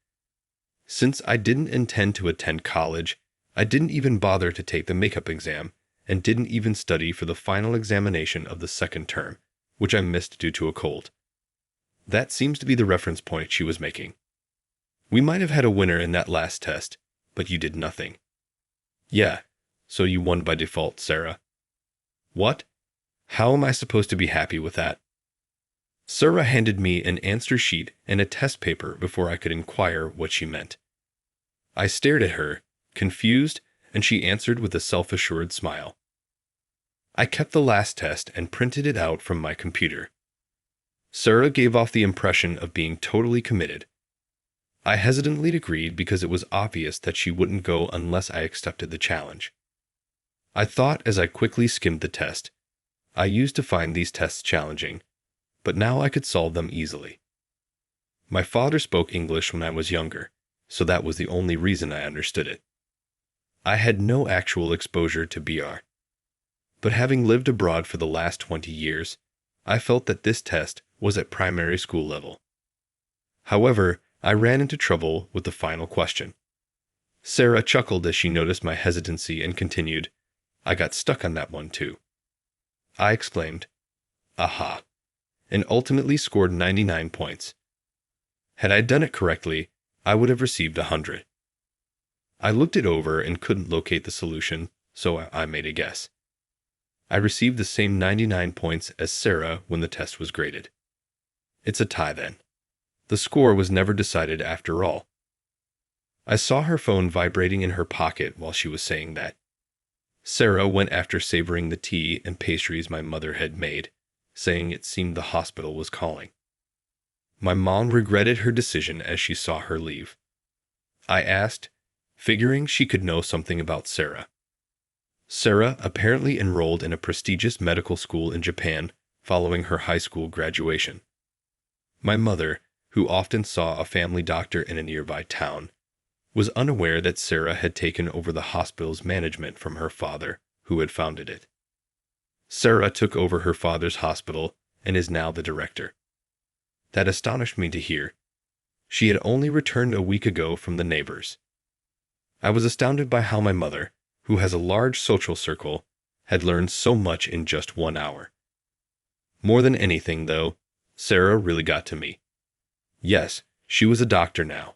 Since I didn't intend to attend college, I didn't even bother to take the makeup exam and didn't even study for the final examination of the second term, which I missed due to a cold. That seems to be the reference point she was making. "We might have had a winner in that last test, but you did nothing." "Yeah, so you won by default, Sarah." "What? How am I supposed to be happy with that?" Sarah handed me an answer sheet and a test paper before I could inquire what she meant. I stared at her, confused, and she answered with a self-assured smile. I kept the last test and printed it out from my computer. Sarah gave off the impression of being totally committed. I hesitantly agreed because it was obvious that she wouldn't go unless I accepted the challenge. I thought as I quickly skimmed the test. I used to find these tests challenging, but now I could solve them easily. My father spoke English when I was younger, so that was the only reason I understood it. I had no actual exposure to BR. But having lived abroad for the last 20 years, I felt that this test was at primary school level. However, I ran into trouble with the final question. Sarah chuckled as she noticed my hesitancy and continued, "I got stuck on that one too." I exclaimed, "Aha," and ultimately scored 99 points. Had I done it correctly, I would have received 100. I looked it over and couldn't locate the solution, so I made a guess. I received the same 99 points as Sarah when the test was graded. It's a tie then. The score was never decided after all. I saw her phone vibrating in her pocket while she was saying that. Sarah went after savoring the tea and pastries my mother had made, saying it seemed the hospital was calling. My mom regretted her decision as she saw her leave. I asked, figuring she could know something about Sarah. Sarah apparently enrolled in a prestigious medical school in Japan following her high school graduation. My mother, who often saw a family doctor in a nearby town, was unaware that Sarah had taken over the hospital's management from her father, who had founded it. Sarah took over her father's hospital and is now the director. That astonished me to hear. She had only returned a week ago from the neighbors. I was astounded by how my mother, who has a large social circle, had learned so much in just 1 hour. More than anything, though, Sarah really got to me. Yes, she was a doctor now.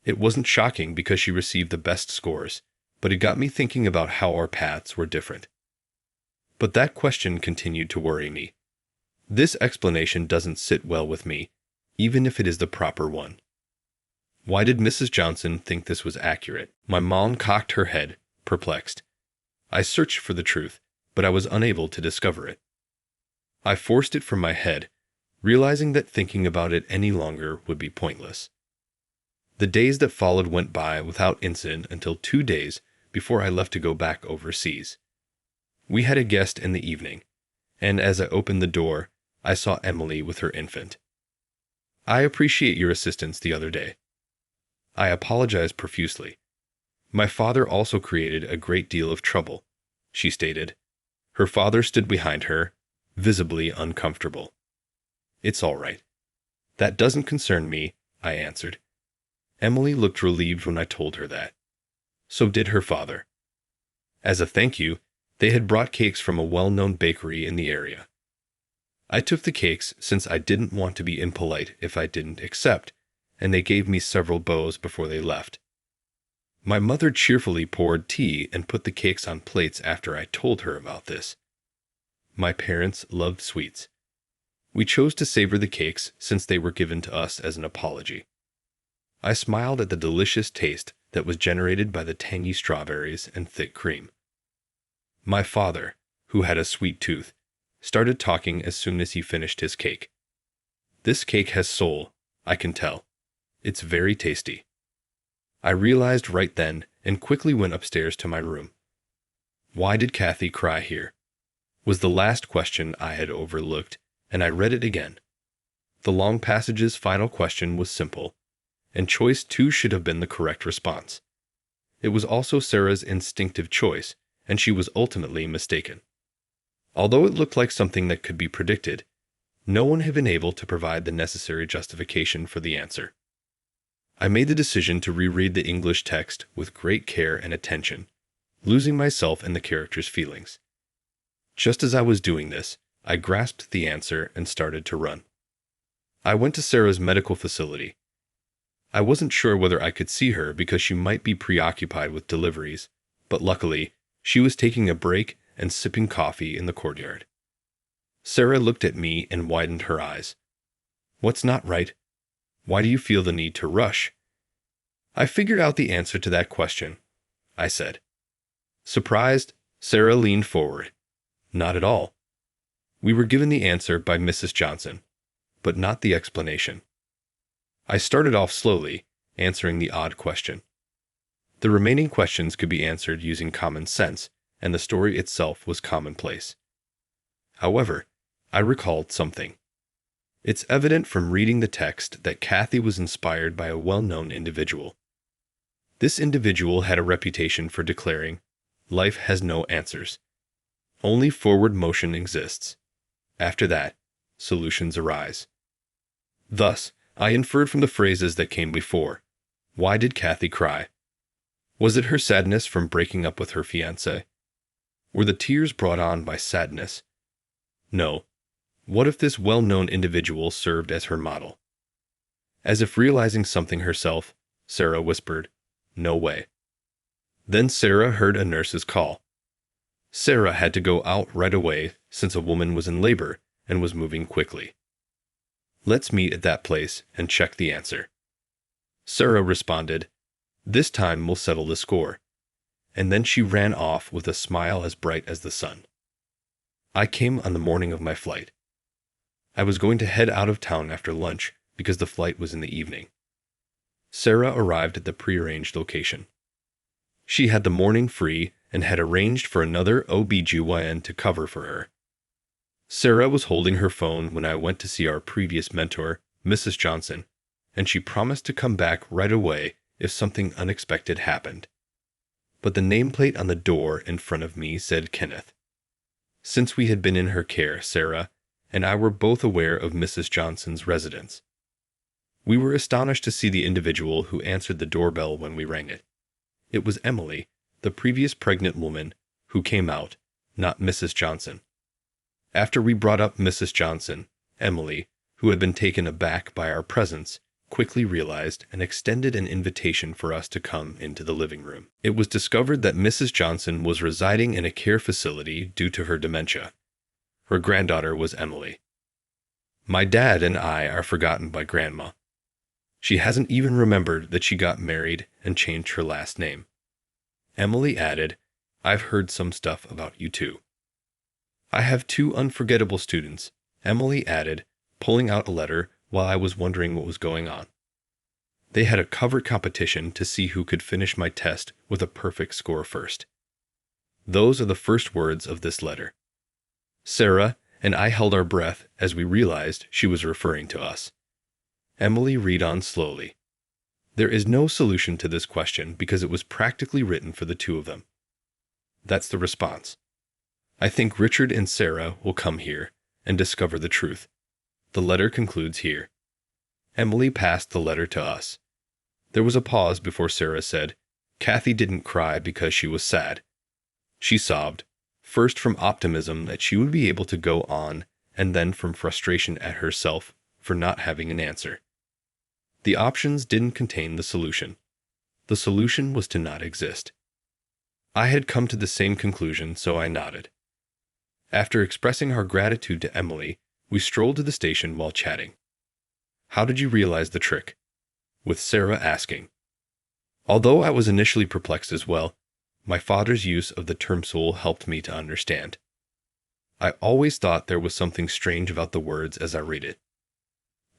It wasn't shocking because she received the best scores, but it got me thinking about how our paths were different. But that question continued to worry me. This explanation doesn't sit well with me, even if it is the proper one. Why did Mrs. Johnson think this was accurate? My mom cocked her head, perplexed. I searched for the truth, but I was unable to discover it. I forced it from my head, realizing that thinking about it any longer would be pointless. The days that followed went by without incident until 2 days before I left to go back overseas. We had a guest in the evening, and as I opened the door, I saw Emily with her infant. "I appreciate your assistance the other day." I apologized profusely. "My father also created a great deal of trouble," she stated. Her father stood behind her, visibly uncomfortable. "It's all right." "That doesn't concern me," I answered. Emily looked relieved when I told her that. So did her father. As a thank you, they had brought cakes from a well-known bakery in the area. I took the cakes since I didn't want to be impolite if I didn't accept, and they gave me several bows before they left. My mother cheerfully poured tea and put the cakes on plates after I told her about this. My parents loved sweets. We chose to savor the cakes since they were given to us as an apology. I smiled at the delicious taste that was generated by the tangy strawberries and thick cream. My father, who had a sweet tooth, started talking as soon as he finished his cake. "This cake has soul, I can tell. It's very tasty." I realized right then and quickly went upstairs to my room. Why did Kathy cry here? Was the last question I had overlooked, and I read it again. The long passage's final question was simple, and choice 2 should have been the correct response. It was also Sarah's instinctive choice, and she was ultimately mistaken. Although it looked like something that could be predicted, no one had been able to provide the necessary justification for the answer. I made the decision to reread the English text with great care and attention, losing myself in the characters' feelings. Just as I was doing this, I grasped the answer and started to run. I went to Sarah's medical facility. I wasn't sure whether I could see her because she might be preoccupied with deliveries, but luckily, she was taking a break and sipping coffee in the courtyard. Sarah looked at me and widened her eyes. What's not right? Why do you feel the need to rush? I figured out the answer to that question, I said. Surprised, Sarah leaned forward. Not at all. We were given the answer by Mrs. Johnson, but not the explanation. I started off slowly, answering the odd question. The remaining questions could be answered using common sense, and the story itself was commonplace. However, I recalled something. It's evident from reading the text that Kathy was inspired by a well-known individual. This individual had a reputation for declaring, "Life has no answers. Only forward motion exists. After that, solutions arise." Thus, I inferred from the phrases that came before. Why did Kathy cry? Was it her sadness from breaking up with her fiancé? Were the tears brought on by sadness? No. What if this well-known individual served as her model? As if realizing something herself, Sarah whispered, "No way." Then Sarah heard a nurse's call. Sarah had to go out right away since a woman was in labor and was moving quickly. "Let's meet at that place and check the answer." Sarah responded, "This time we'll settle the score." And then she ran off with a smile as bright as the sun. I came on the morning of my flight. I was going to head out of town after lunch because the flight was in the evening. Sarah arrived at the prearranged location. She had the morning free and had arranged for another OB/GYN to cover for her. Sarah was holding her phone when I went to see our previous mentor, Mrs. Johnson, and she promised to come back right away if something unexpected happened. But the nameplate on the door in front of me said Kenneth. Since we had been in her care, Sarah and I were both aware of Mrs. Johnson's residence. We were astonished to see the individual who answered the doorbell when we rang it. It was Emily, the previous pregnant woman, who came out, not Mrs. Johnson. After we brought up Mrs. Johnson, Emily, who had been taken aback by our presence, quickly realized and extended an invitation for us to come into the living room. It was discovered that Mrs. Johnson was residing in a care facility due to her dementia. Her granddaughter was Emily. My dad and I are forgotten by Grandma. She hasn't even remembered that she got married and changed her last name. Emily added, "I've heard some stuff about you too." I have two unforgettable students, Emily added, pulling out a letter while I was wondering what was going on. They had a covered competition to see who could finish my test with a perfect score first. Those are the first words of this letter. Sarah and I held our breath as we realized she was referring to us. Emily read on slowly. There is no solution to this question because it was practically written for the two of them. That's the response. I think Richard and Sarah will come here and discover the truth. The letter concludes here. Emily passed the letter to us. There was a pause before Sarah said, "Kathy didn't cry because she was sad. She sobbed, first from optimism that she would be able to go on, and then from frustration at herself for not having an answer. The options didn't contain the solution. The solution was to not exist." I had come to the same conclusion, so I nodded. After expressing our gratitude to Emily, we strolled to the station while chatting. "How did you realize the trick?" with Sarah asking. Although I was initially perplexed as well, my father's use of the term soul helped me to understand. I always thought there was something strange about the words as I read it.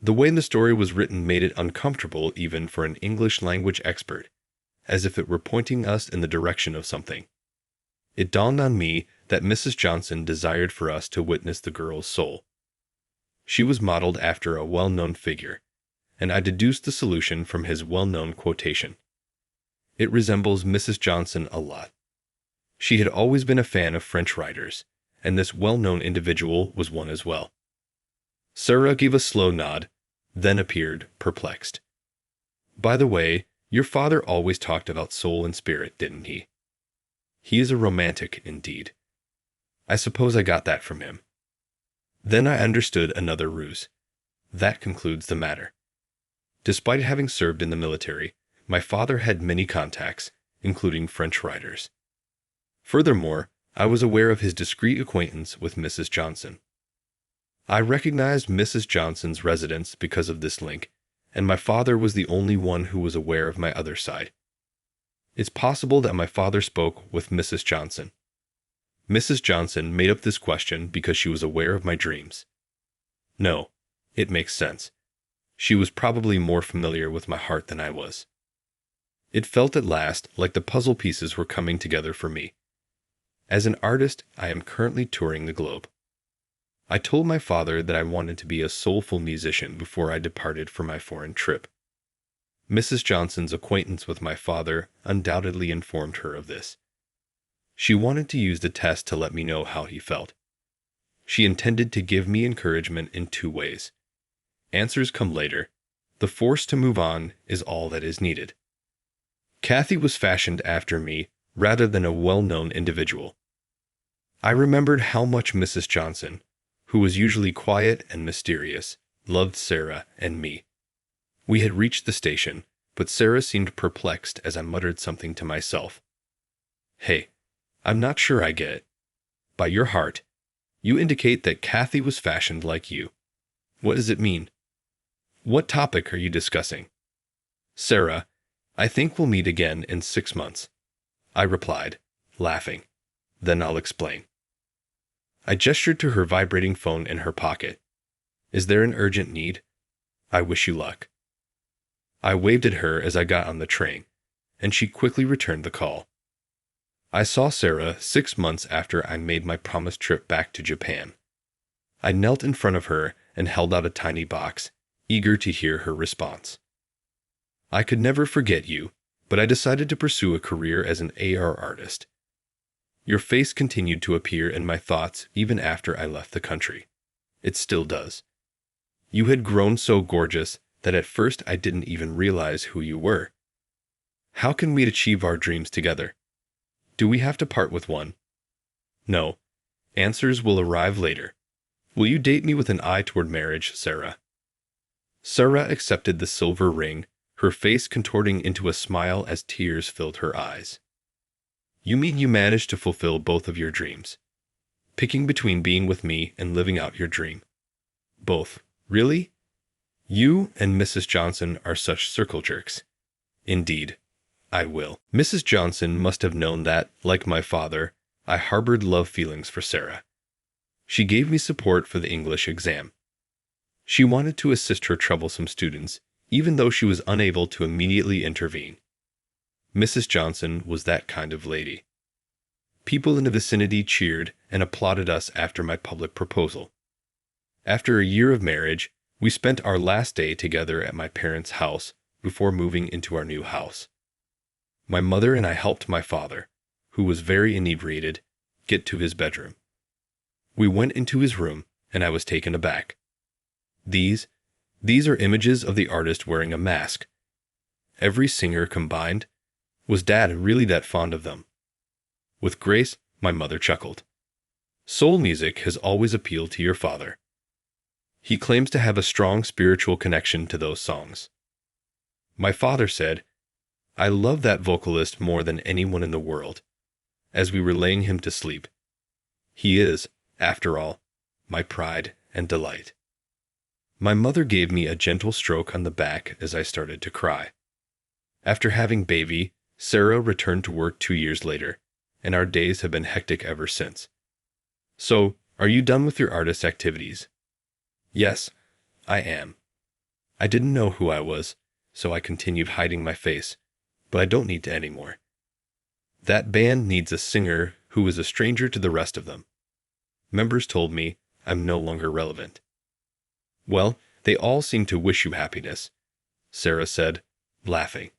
The way the story was written made it uncomfortable even for an English language expert, as if it were pointing us in the direction of something. It dawned on me that Mrs. Johnson desired for us to witness the girl's soul. She was modeled after a well-known figure, and I deduced the solution from his well-known quotation. It resembles Mrs. Johnson a lot. She had always been a fan of French writers, and this well-known individual was one as well. Sarah gave a slow nod, then appeared perplexed. "By the way, your father always talked about soul and spirit, didn't he? He is a romantic indeed. I suppose I got that from him." Then I understood another ruse. That concludes the matter. Despite having served in the military, my father had many contacts, including French writers. Furthermore, I was aware of his discreet acquaintance with Mrs. Johnson. I recognized Mrs. Johnson's residence because of this link, and my father was the only one who was aware of my other side. It's possible that my father spoke with Mrs. Johnson. Mrs. Johnson made up this question because she was aware of my dreams. No, it makes sense. She was probably more familiar with my heart than I was. It felt at last like the puzzle pieces were coming together for me. As an artist, I am currently touring the globe. I told my father that I wanted to be a soulful musician before I departed for my foreign trip. Mrs. Johnson's acquaintance with my father undoubtedly informed her of this. She wanted to use the test to let me know how he felt. She intended to give me encouragement in 2 ways. Answers come later. The force to move on is all that is needed. Kathy was fashioned after me rather than a well-known individual. I remembered how much Mrs. Johnson, who was usually quiet and mysterious, loved Sarah and me. We had reached the station, but Sarah seemed perplexed as I muttered something to myself. Hey, I'm not sure I get it. By your heart, you indicate that Kathy was fashioned like you. What does it mean? What topic are you discussing? Sarah, I think we'll meet again in 6 months. I replied, laughing. Then I'll explain. I gestured to her vibrating phone in her pocket. Is there an urgent need? I wish you luck. I waved at her as I got on the train, and she quickly returned the call. I saw Sarah 6 months after I made my promised trip back to Japan. I knelt in front of her and held out a tiny box, eager to hear her response. I could never forget you, but I decided to pursue a career as an AR artist. Your face continued to appear in my thoughts even after I left the country. It still does. You had grown so gorgeous that at first I didn't even realize who you were. How can we achieve our dreams together? Do we have to part with one? No. Answers will arrive later. Will you date me with an eye toward marriage, Sarah? Sarah accepted the silver ring, her face contorting into a smile as tears filled her eyes. You mean you managed to fulfill both of your dreams? Picking between being with me and living out your dream. Both. Really? You and Mrs. Johnson are such circle jerks. Indeed, I will. Mrs. Johnson must have known that, like my father, I harbored love feelings for Sarah. She gave me support for the English exam. She wanted to assist her troublesome students, even though she was unable to immediately intervene. Mrs. Johnson was that kind of lady. People in the vicinity cheered and applauded us after my public proposal. After a year of marriage, we spent our last day together at my parents' house before moving into our new house. My mother and I helped my father, who was very inebriated, get to his bedroom. We went into his room, and I was taken aback. These are images of the artist wearing a mask. Every singer combined. Was Dad really that fond of them? With grace, my mother chuckled. Soul music has always appealed to your father. He claims to have a strong spiritual connection to those songs. My father said, I love that vocalist more than anyone in the world, as we were laying him to sleep. He is, after all, my pride and delight. My mother gave me a gentle stroke on the back as I started to cry. After having baby, Sarah returned to work 2 years later, and our days have been hectic ever since. So, are you done with your artist activities? Yes, I am. I didn't know who I was, so I continued hiding my face, but I don't need to anymore. That band needs a singer who is a stranger to the rest of them. Members told me I'm no longer relevant. Well, they all seem to wish you happiness, Sarah said, laughing.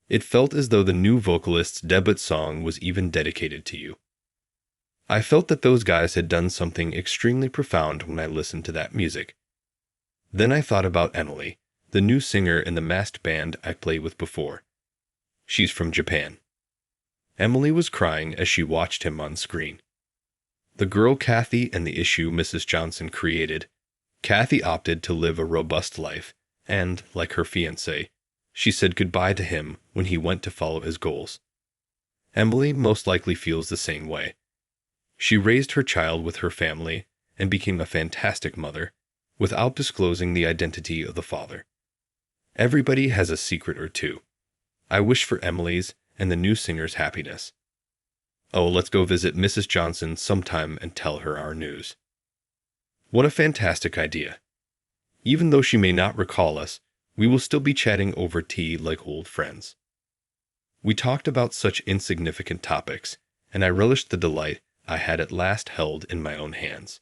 It felt as though the new vocalist's debut song was even dedicated to you. I felt that those guys had done something extremely profound when I listened to that music. Then I thought about Emily, the new singer in the masked band I played with before. She's from Japan. Emily was crying as she watched him on screen. The girl Kathy and the issue Mrs. Johnson created. Kathy opted to live a robust life, and, like her fiancé, she said goodbye to him when he went to follow his goals. Emily most likely feels the same way. She raised her child with her family, and became a fantastic mother, without disclosing the identity of the father. Everybody has a secret or two. I wish for Emily's and the new singer's happiness. Oh, let's go visit Mrs. Johnson sometime and tell her our news. What a fantastic idea. Even though she may not recall us, we will still be chatting over tea like old friends. We talked about such insignificant topics, and I relished the delight I had at last held in my own hands.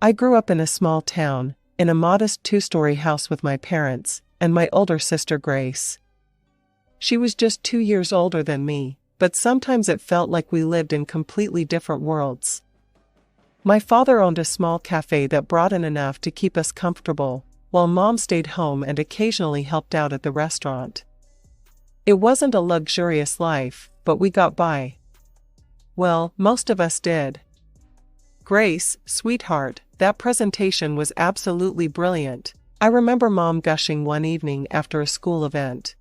I grew up in a small town, in a modest two-story house with my parents, and my older sister Grace. She was just 2 years older than me, but sometimes it felt like we lived in completely different worlds. My father owned a small cafe that brought in enough to keep us comfortable, while Mom stayed home and occasionally helped out at the restaurant. It wasn't a luxurious life, but we got by. Well, most of us did. Grace, sweetheart, that presentation was absolutely brilliant. I remember Mom gushing one evening after a school event.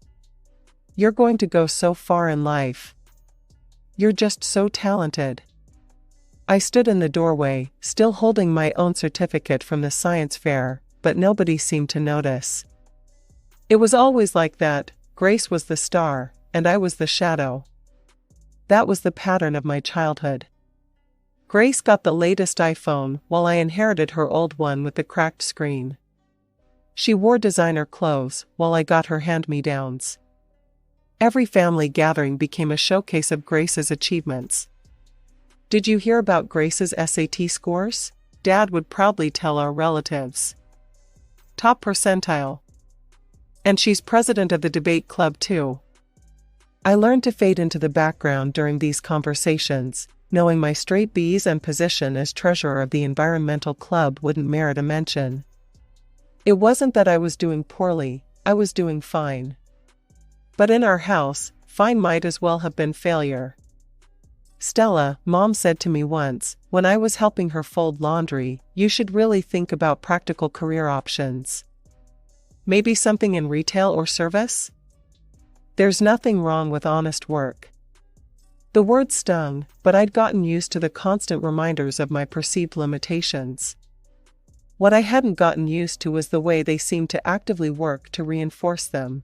You're going to go so far in life. You're just so talented. I stood in the doorway, still holding my own certificate from the science fair, but nobody seemed to notice. It was always like that. Grace was the star, and I was the shadow. That was the pattern of my childhood. Grace got the latest iPhone while I inherited her old one with the cracked screen. She wore designer clothes while I got her hand-me-downs. Every family gathering became a showcase of Grace's achievements. Did you hear about Grace's SAT scores? Dad would proudly tell our relatives. Top percentile. And she's president of the debate club too. I learned to fade into the background during these conversations, knowing my straight B's and position as treasurer of the environmental club wouldn't merit a mention. It wasn't that I was doing poorly, I was doing fine. But in our house, fine might as well have been failure. Stella, Mom said to me once, when I was helping her fold laundry, you should really think about practical career options. Maybe something in retail or service? There's nothing wrong with honest work. The word stung, but I'd gotten used to the constant reminders of my perceived limitations. What I hadn't gotten used to was the way they seemed to actively work to reinforce them.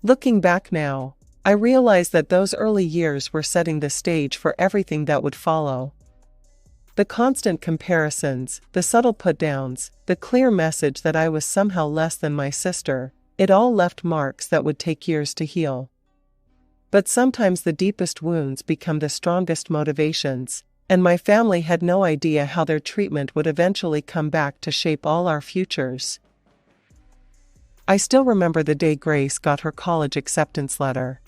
Looking back now, I realized that those early years were setting the stage for everything that would follow. The constant comparisons, the subtle put-downs, the clear message that I was somehow less than my sister, it all left marks that would take years to heal. But sometimes the deepest wounds become the strongest motivations, and my family had no idea how their treatment would eventually come back to shape all our futures. I still remember the day Grace got her college acceptance letter.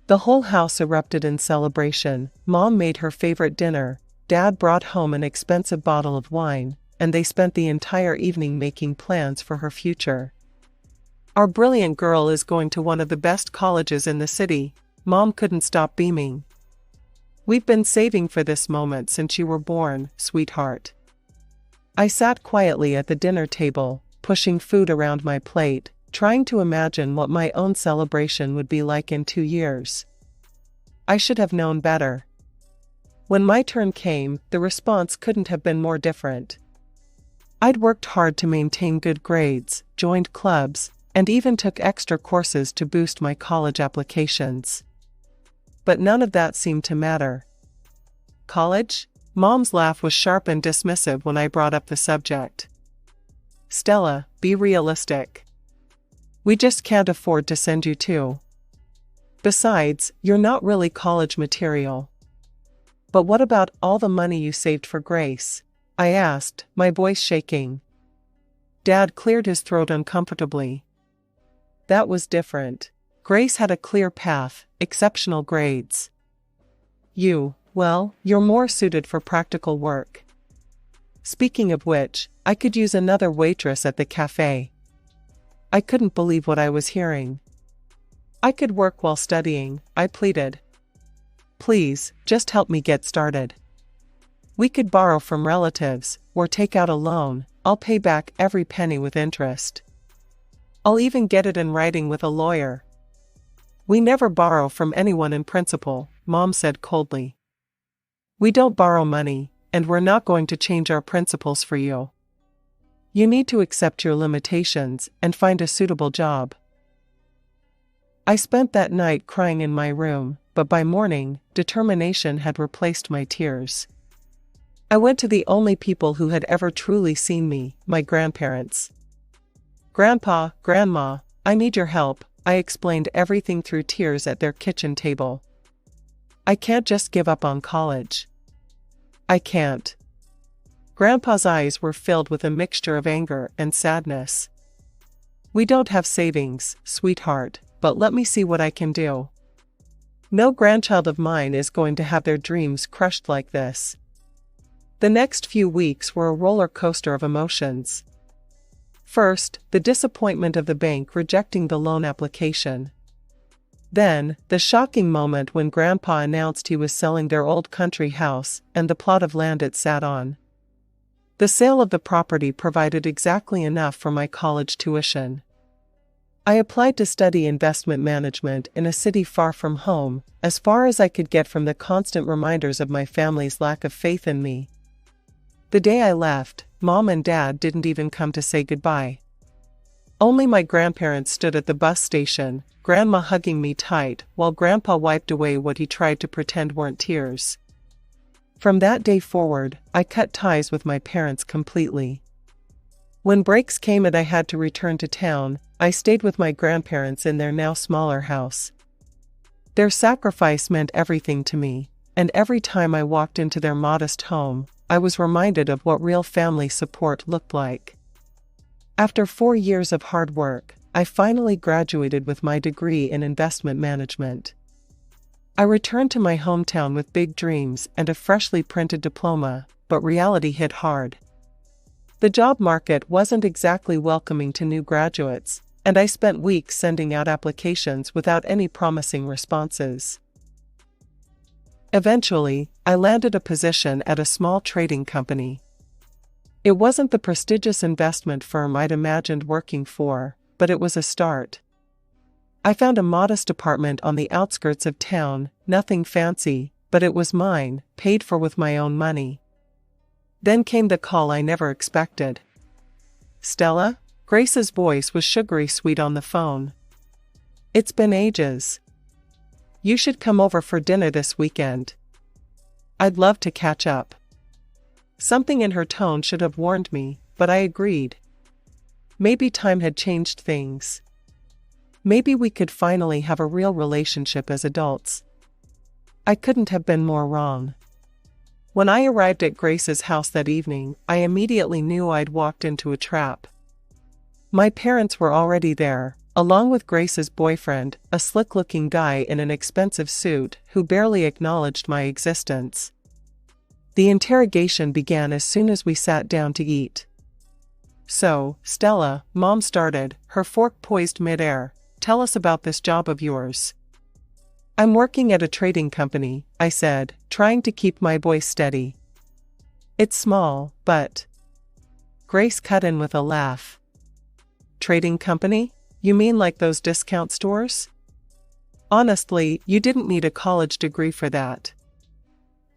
The whole house erupted in celebration. Mom made her favorite dinner, Dad brought home an expensive bottle of wine, and they spent the entire evening making plans for her future. Our brilliant girl is going to one of the best colleges in the city. Mom couldn't stop beaming. We've been saving for this moment since you were born, sweetheart. I sat quietly at the dinner table, pushing food around my plate, trying to imagine what my own celebration would be like in 2 years. I should have known better. When my turn came, the response couldn't have been more different. I'd worked hard to maintain good grades, joined clubs, and even took extra courses to boost my college applications. But none of that seemed to matter. College? Mom's laugh was sharp and dismissive when I brought up the subject. Stella, be realistic. We just can't afford to send you to. Besides, you're not really college material. But what about all the money you saved for Grace? I asked, my voice shaking. Dad cleared his throat uncomfortably. That was different. Grace had a clear path, exceptional grades. Well, you're more suited for practical work. Speaking of which, I could use another waitress at the cafe. I couldn't believe what I was hearing. I could work while studying, I pleaded. Please, just help me get started. We could borrow from relatives, or take out a loan. I'll pay back every penny with interest. I'll even get it in writing with a lawyer. We never borrow from anyone in principle, Mom said coldly. We don't borrow money, and we're not going to change our principles for you. You need to accept your limitations and find a suitable job. I spent that night crying in my room, but by morning, determination had replaced my tears. I went to the only people who had ever truly seen me, my grandparents. Grandpa, Grandma, I need your help. I explained everything through tears at their kitchen table. I can't just give up on college. I can't. Grandpa's eyes were filled with a mixture of anger and sadness. "We don't have savings, sweetheart, but let me see what I can do. No grandchild of mine is going to have their dreams crushed like this." The next few weeks were a roller coaster of emotions. First, the disappointment of the bank rejecting the loan application. Then, the shocking moment when Grandpa announced he was selling their old country house and the plot of land it sat on. The sale of the property provided exactly enough for my college tuition. I applied to study investment management in a city far from home, as far as I could get from the constant reminders of my family's lack of faith in me. The day I left, Mom and Dad didn't even come to say goodbye. Only my grandparents stood at the bus station, Grandma hugging me tight while Grandpa wiped away what he tried to pretend weren't tears. From that day forward, I cut ties with my parents completely. When breaks came and I had to return to town, I stayed with my grandparents in their now smaller house. Their sacrifice meant everything to me, and every time I walked into their modest home, I was reminded of what real family support looked like. After 4 years of hard work, I finally graduated with my degree in investment management. I returned to my hometown with big dreams and a freshly printed diploma, but reality hit hard. The job market wasn't exactly welcoming to new graduates, and I spent weeks sending out applications without any promising responses. Eventually, I landed a position at a small trading company. It wasn't the prestigious investment firm I'd imagined working for, but it was a start. I found a modest apartment on the outskirts of town, nothing fancy, but it was mine, paid for with my own money. Then came the call I never expected. "Stella?" Grace's voice was sugary sweet on the phone. "It's been ages. You should come over for dinner this weekend. I'd love to catch up." Something in her tone should have warned me, but I agreed. Maybe time had changed things. Maybe we could finally have a real relationship as adults. I couldn't have been more wrong. When I arrived at Grace's house that evening, I immediately knew I'd walked into a trap. My parents were already there, along with Grace's boyfriend, a slick-looking guy in an expensive suit who barely acknowledged my existence. The interrogation began as soon as we sat down to eat. "So, Stella," Mom started, her fork poised mid-air, "tell us about this job of yours." "I'm working at a trading company," I said, trying to keep my voice steady. "It's small, but—" Grace cut in with a laugh. "Trading company? You mean like those discount stores? Honestly, you didn't need a college degree for that.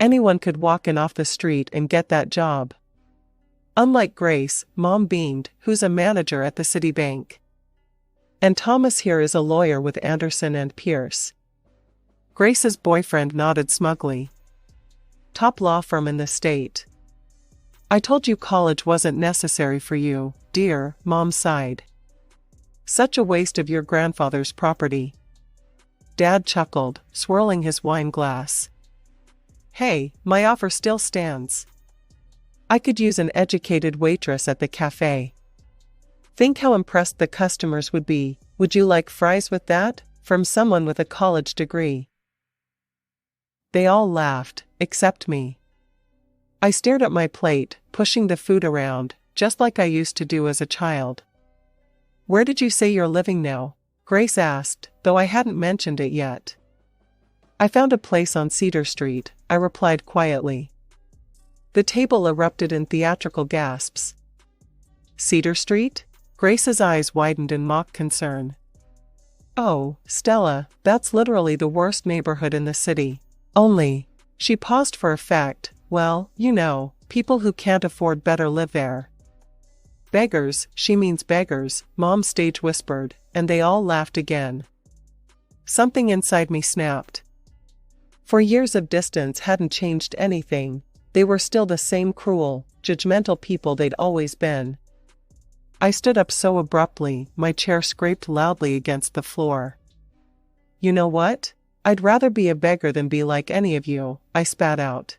Anyone could walk in off the street and get that job." Unlike Grace, Mom beamed, who's a manager at the city bank. "And Thomas here is a lawyer with Anderson and Pierce." Grace's boyfriend nodded smugly. "Top law firm in the state." "I told you college wasn't necessary for you, dear," Mom sighed. "Such a waste of your grandfather's property." Dad chuckled, swirling his wine glass. "Hey, my offer still stands. I could use an educated waitress at the cafe. Think how impressed the customers would be. Would you like fries with that? From someone with a college degree." They all laughed, except me. I stared at my plate, pushing the food around, just like I used to do as a child. "Where did you say you're living now?" Grace asked, though I hadn't mentioned it yet. "I found a place on Cedar Street," I replied quietly. The table erupted in theatrical gasps. "Cedar Street?" Grace's eyes widened in mock concern. "Oh, Stella, that's literally the worst neighborhood in the city. Only," she paused for effect, "well, you know, people who can't afford better live there." "Beggars, she means beggars," Mom stage whispered, and they all laughed again. Something inside me snapped. For years of distance hadn't changed anything. They were still the same cruel, judgmental people they'd always been. I stood up so abruptly, my chair scraped loudly against the floor. "You know what? I'd rather be a beggar than be like any of you," I spat out.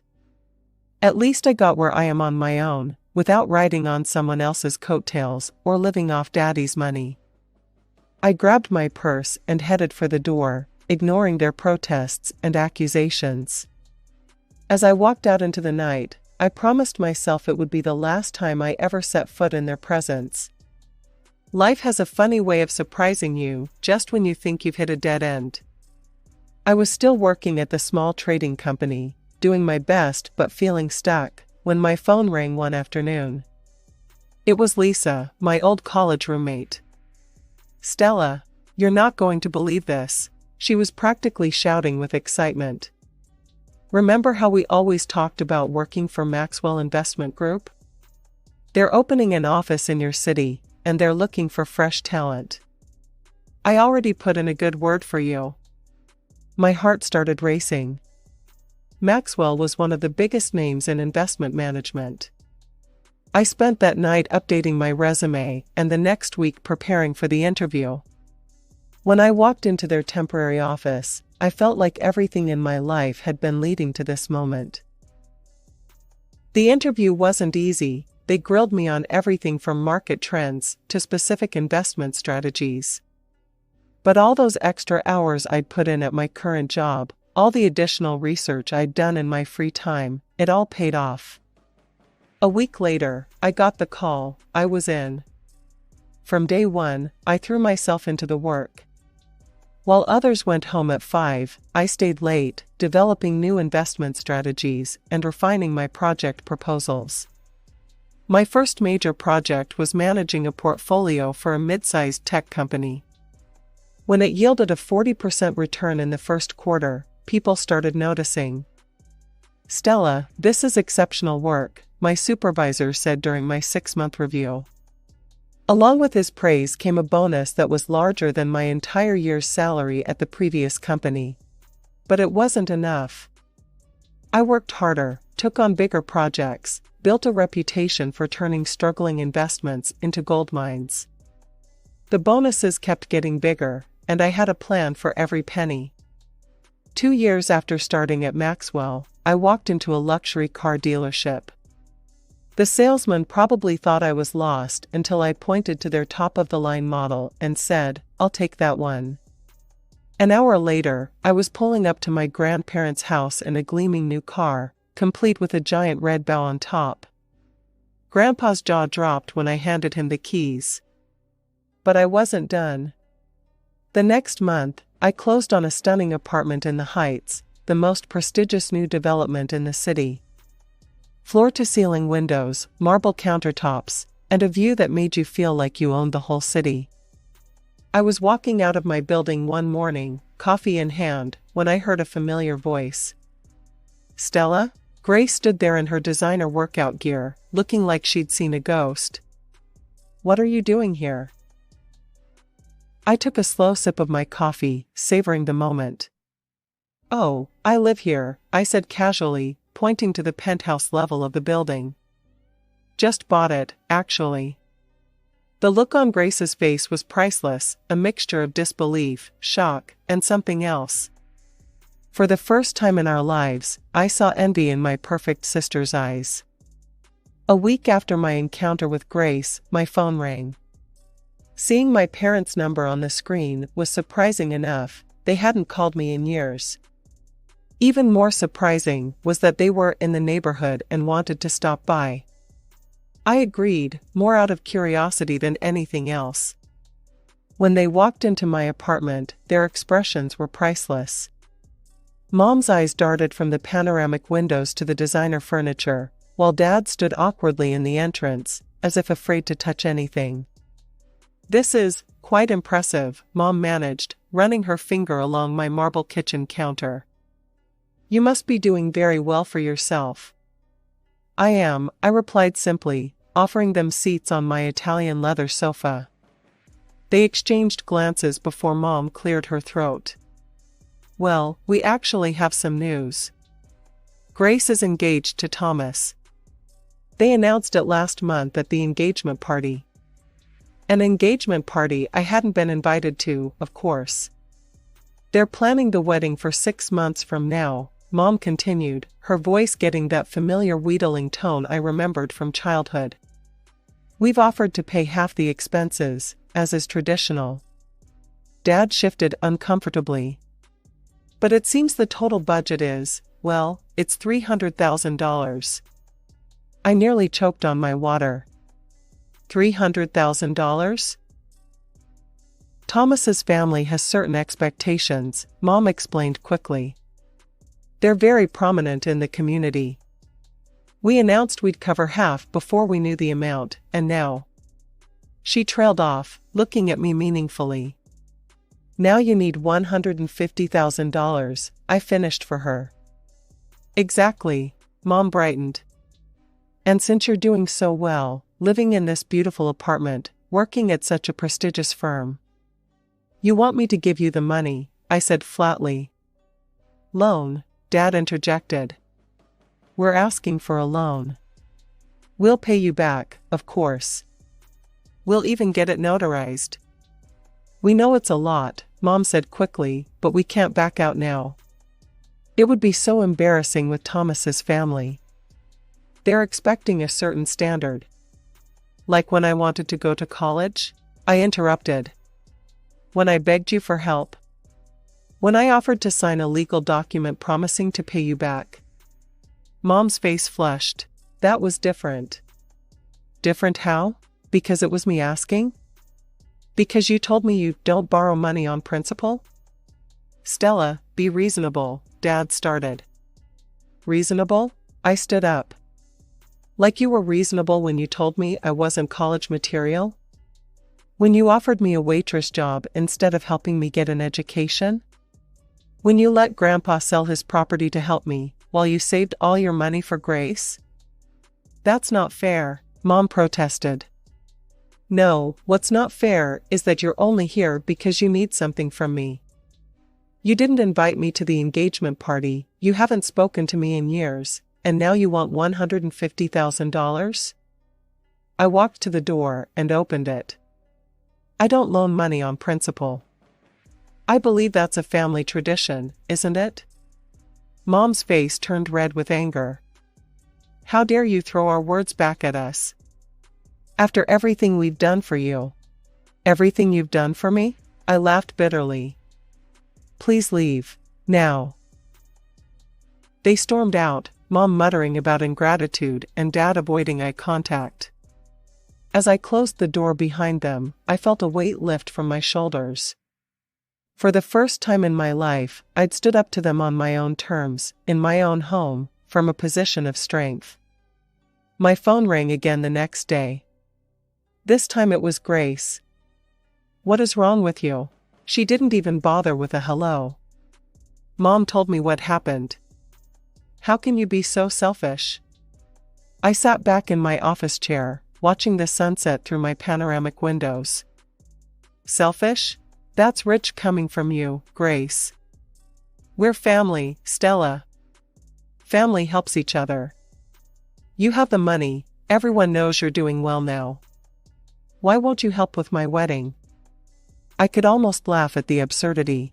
At least I got where I am on my own, without riding on someone else's coattails or living off daddy's money. I grabbed my purse and headed for the door, ignoring their protests and accusations. As I walked out into the night, I promised myself it would be the last time I ever set foot in their presence. Life has a funny way of surprising you just when you think you've hit a dead end. I was still working at the small trading company, doing my best but feeling stuck, when my phone rang one afternoon. It was Lisa, my old college roommate. "Stella, you're not going to believe this," she was practically shouting with excitement. "Remember how we always talked about working for Maxwell Investment Group? They're opening an office in your city, and they're looking for fresh talent. I already put in a good word for you." My heart started racing. Maxwell was one of the biggest names in investment management. I spent that night updating my resume and the next week preparing for the interview. When I walked into their temporary office, I felt like everything in my life had been leading to this moment. The interview wasn't easy. They grilled me on everything from market trends to specific investment strategies. But all those extra hours I'd put in at my current job, all the additional research I'd done in my free time, it all paid off. A week later, I got the call. I was in. From day one, I threw myself into the work. While others went home at 5, I stayed late, developing new investment strategies and refining my project proposals. My first major project was managing a portfolio for a mid-sized tech company. When it yielded a 40% return in the first quarter, people started noticing. "Stella, this is exceptional work," my supervisor said during my 6-month review. Along with his praise came a bonus that was larger than my entire year's salary at the previous company. But it wasn't enough. I worked harder, took on bigger projects, built a reputation for turning struggling investments into gold mines. The bonuses kept getting bigger, and I had a plan for every penny. 2 years after starting at Maxwell, I walked into a luxury car dealership. The salesman probably thought I was lost until I pointed to their top-of-the-line model and said, "I'll take that one." An hour later, I was pulling up to my grandparents' house in a gleaming new car, complete with a giant red bow on top. Grandpa's jaw dropped when I handed him the keys. But I wasn't done. The next month, I closed on a stunning apartment in the Heights, the most prestigious new development in the city. Floor-to-ceiling windows, marble countertops, and a view that made you feel like you owned the whole city. I was walking out of my building one morning, coffee in hand, when I heard a familiar voice. "Stella?" Grace stood there in her designer workout gear, looking like she'd seen a ghost. "What are you doing here?" I took a slow sip of my coffee, savoring the moment. "Oh, I live here," I said casually, pointing to the penthouse level of the building. "Just bought it, actually." The look on Grace's face was priceless, a mixture of disbelief, shock, and something else. For the first time in our lives, I saw envy in my perfect sister's eyes. A week after my encounter with Grace, my phone rang. Seeing my parents' number on the screen was surprising enough. They hadn't called me in years. Even more surprising was that they were in the neighborhood and wanted to stop by. I agreed, more out of curiosity than anything else. When they walked into my apartment, their expressions were priceless. Mom's eyes darted from the panoramic windows to the designer furniture, while Dad stood awkwardly in the entrance, as if afraid to touch anything. "This is quite impressive," Mom managed, running her finger along my marble kitchen counter. "You must be doing very well for yourself." "I am," I replied simply, offering them seats on my Italian leather sofa. They exchanged glances before Mom cleared her throat. "Well, we actually have some news. Grace is engaged to Thomas. They announced it last month at the engagement party." An engagement party I hadn't been invited to, of course. "They're planning the wedding for 6 months from now," Mom continued, her voice getting that familiar wheedling tone I remembered from childhood. We've offered to pay half the expenses, as is traditional. Dad shifted uncomfortably. But it seems the total budget is, well, it's $300,000. I nearly choked on my water. $300,000? Thomas's family has certain expectations, Mom explained quickly. They're very prominent in the community. We announced we'd cover half before we knew the amount, and now. She trailed off, looking at me meaningfully. Now you need $150,000, I finished for her. Exactly, Mom brightened. And since you're doing so well, living in this beautiful apartment, working at such a prestigious firm. You want me to give you the money, I said flatly. Loan, Dad interjected. We're asking for a loan. We'll pay you back, of course. We'll even get it notarized. We know it's a lot, Mom said quickly, but we can't back out now. It would be so embarrassing with Thomas's family. They're expecting a certain standard. Like when I wanted to go to college? I interrupted. When I begged you for help? When I offered to sign a legal document promising to pay you back? Mom's face flushed. That was different. Different how? Because it was me asking? Because you told me you don't borrow money on principle? Stella, be reasonable, Dad started. Reasonable? I stood up. Like you were reasonable when you told me I wasn't college material? When you offered me a waitress job instead of helping me get an education? When you let Grandpa sell his property to help me, while you saved all your money for Grace? That's not fair, Mom protested. No, what's not fair is that you're only here because you need something from me. You didn't invite me to the engagement party, you haven't spoken to me in years, and now you want $150,000? I walked to the door and opened it. I don't loan money on principle. I believe that's a family tradition, isn't it? Mom's face turned red with anger. How dare you throw our words back at us? After everything we've done for you. Everything you've done for me? I laughed bitterly. Please leave, now. They stormed out, Mom muttering about ingratitude and Dad avoiding eye contact. As I closed the door behind them, I felt a weight lift from my shoulders. For the first time in my life, I'd stood up to them on my own terms, in my own home, from a position of strength. My phone rang again the next day. This time it was Grace. What is wrong with you? She didn't even bother with a hello. Mom told me what happened. How can you be so selfish? I sat back in my office chair, watching the sunset through my panoramic windows. Selfish? That's rich coming from you, Grace. We're family, Stella. Family helps each other. You have the money, everyone knows you're doing well now. Why won't you help with my wedding? I could almost laugh at the absurdity.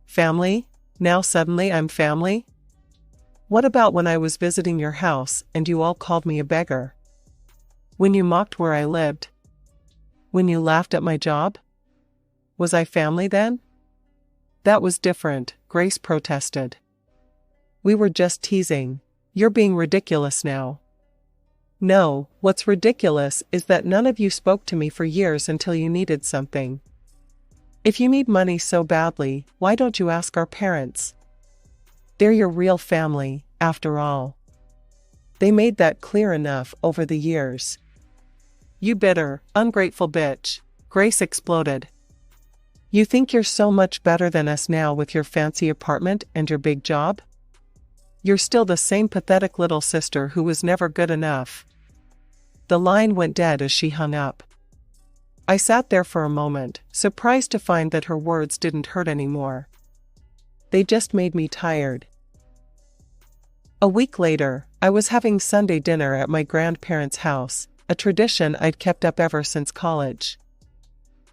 Family? Now suddenly I'm family? What about when I was visiting your house and you all called me a beggar? When you mocked where I lived? When you laughed at my job? Was I family then? That was different, Grace protested. We were just teasing. You're being ridiculous now. No, what's ridiculous is that none of you spoke to me for years until you needed something. If you need money so badly, why don't you ask our parents? They're your real family, after all. They made that clear enough over the years. You bitter, ungrateful bitch, Grace exploded. You think you're so much better than us now with your fancy apartment and your big job? You're still the same pathetic little sister who was never good enough. The line went dead as she hung up. I sat there for a moment, surprised to find that her words didn't hurt anymore. They just made me tired. A week later, I was having Sunday dinner at my grandparents' house, a tradition I'd kept up ever since college.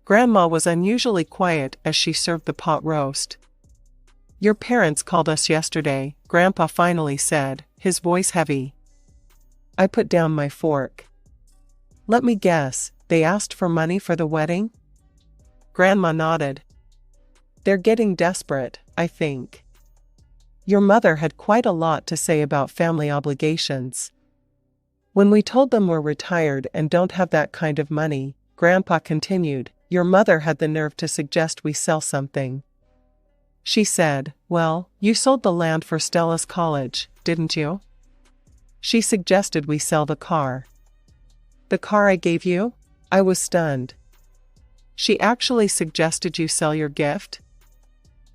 Grandma was unusually quiet as she served the pot roast. Your parents called us yesterday, Grandpa finally said, his voice heavy. I put down my fork. Let me guess, they asked for money for the wedding? Grandma nodded. They're getting desperate, I think. Your mother had quite a lot to say about family obligations. When we told them we're retired and don't have that kind of money, Grandpa continued, your mother had the nerve to suggest we sell something. She said, well, you sold the land for Stella's college, didn't you? She suggested we sell the car. The car I gave you? I was stunned. She actually suggested you sell your gift?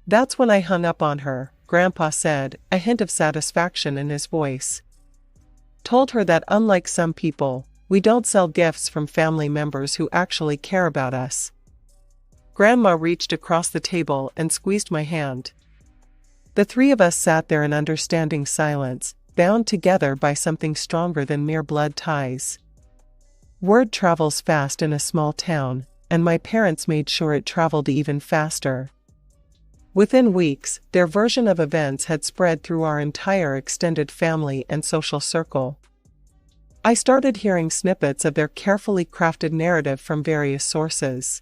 That's when I hung up on her, Grandpa said, a hint of satisfaction in his voice. Told her that unlike some people, we don't sell gifts from family members who actually care about us. Grandma reached across the table and squeezed my hand. The three of us sat there in understanding silence, bound together by something stronger than mere blood ties. Word travels fast in a small town, and my parents made sure it traveled even faster. Within weeks, their version of events had spread through our entire extended family and social circle. I started hearing snippets of their carefully crafted narrative from various sources.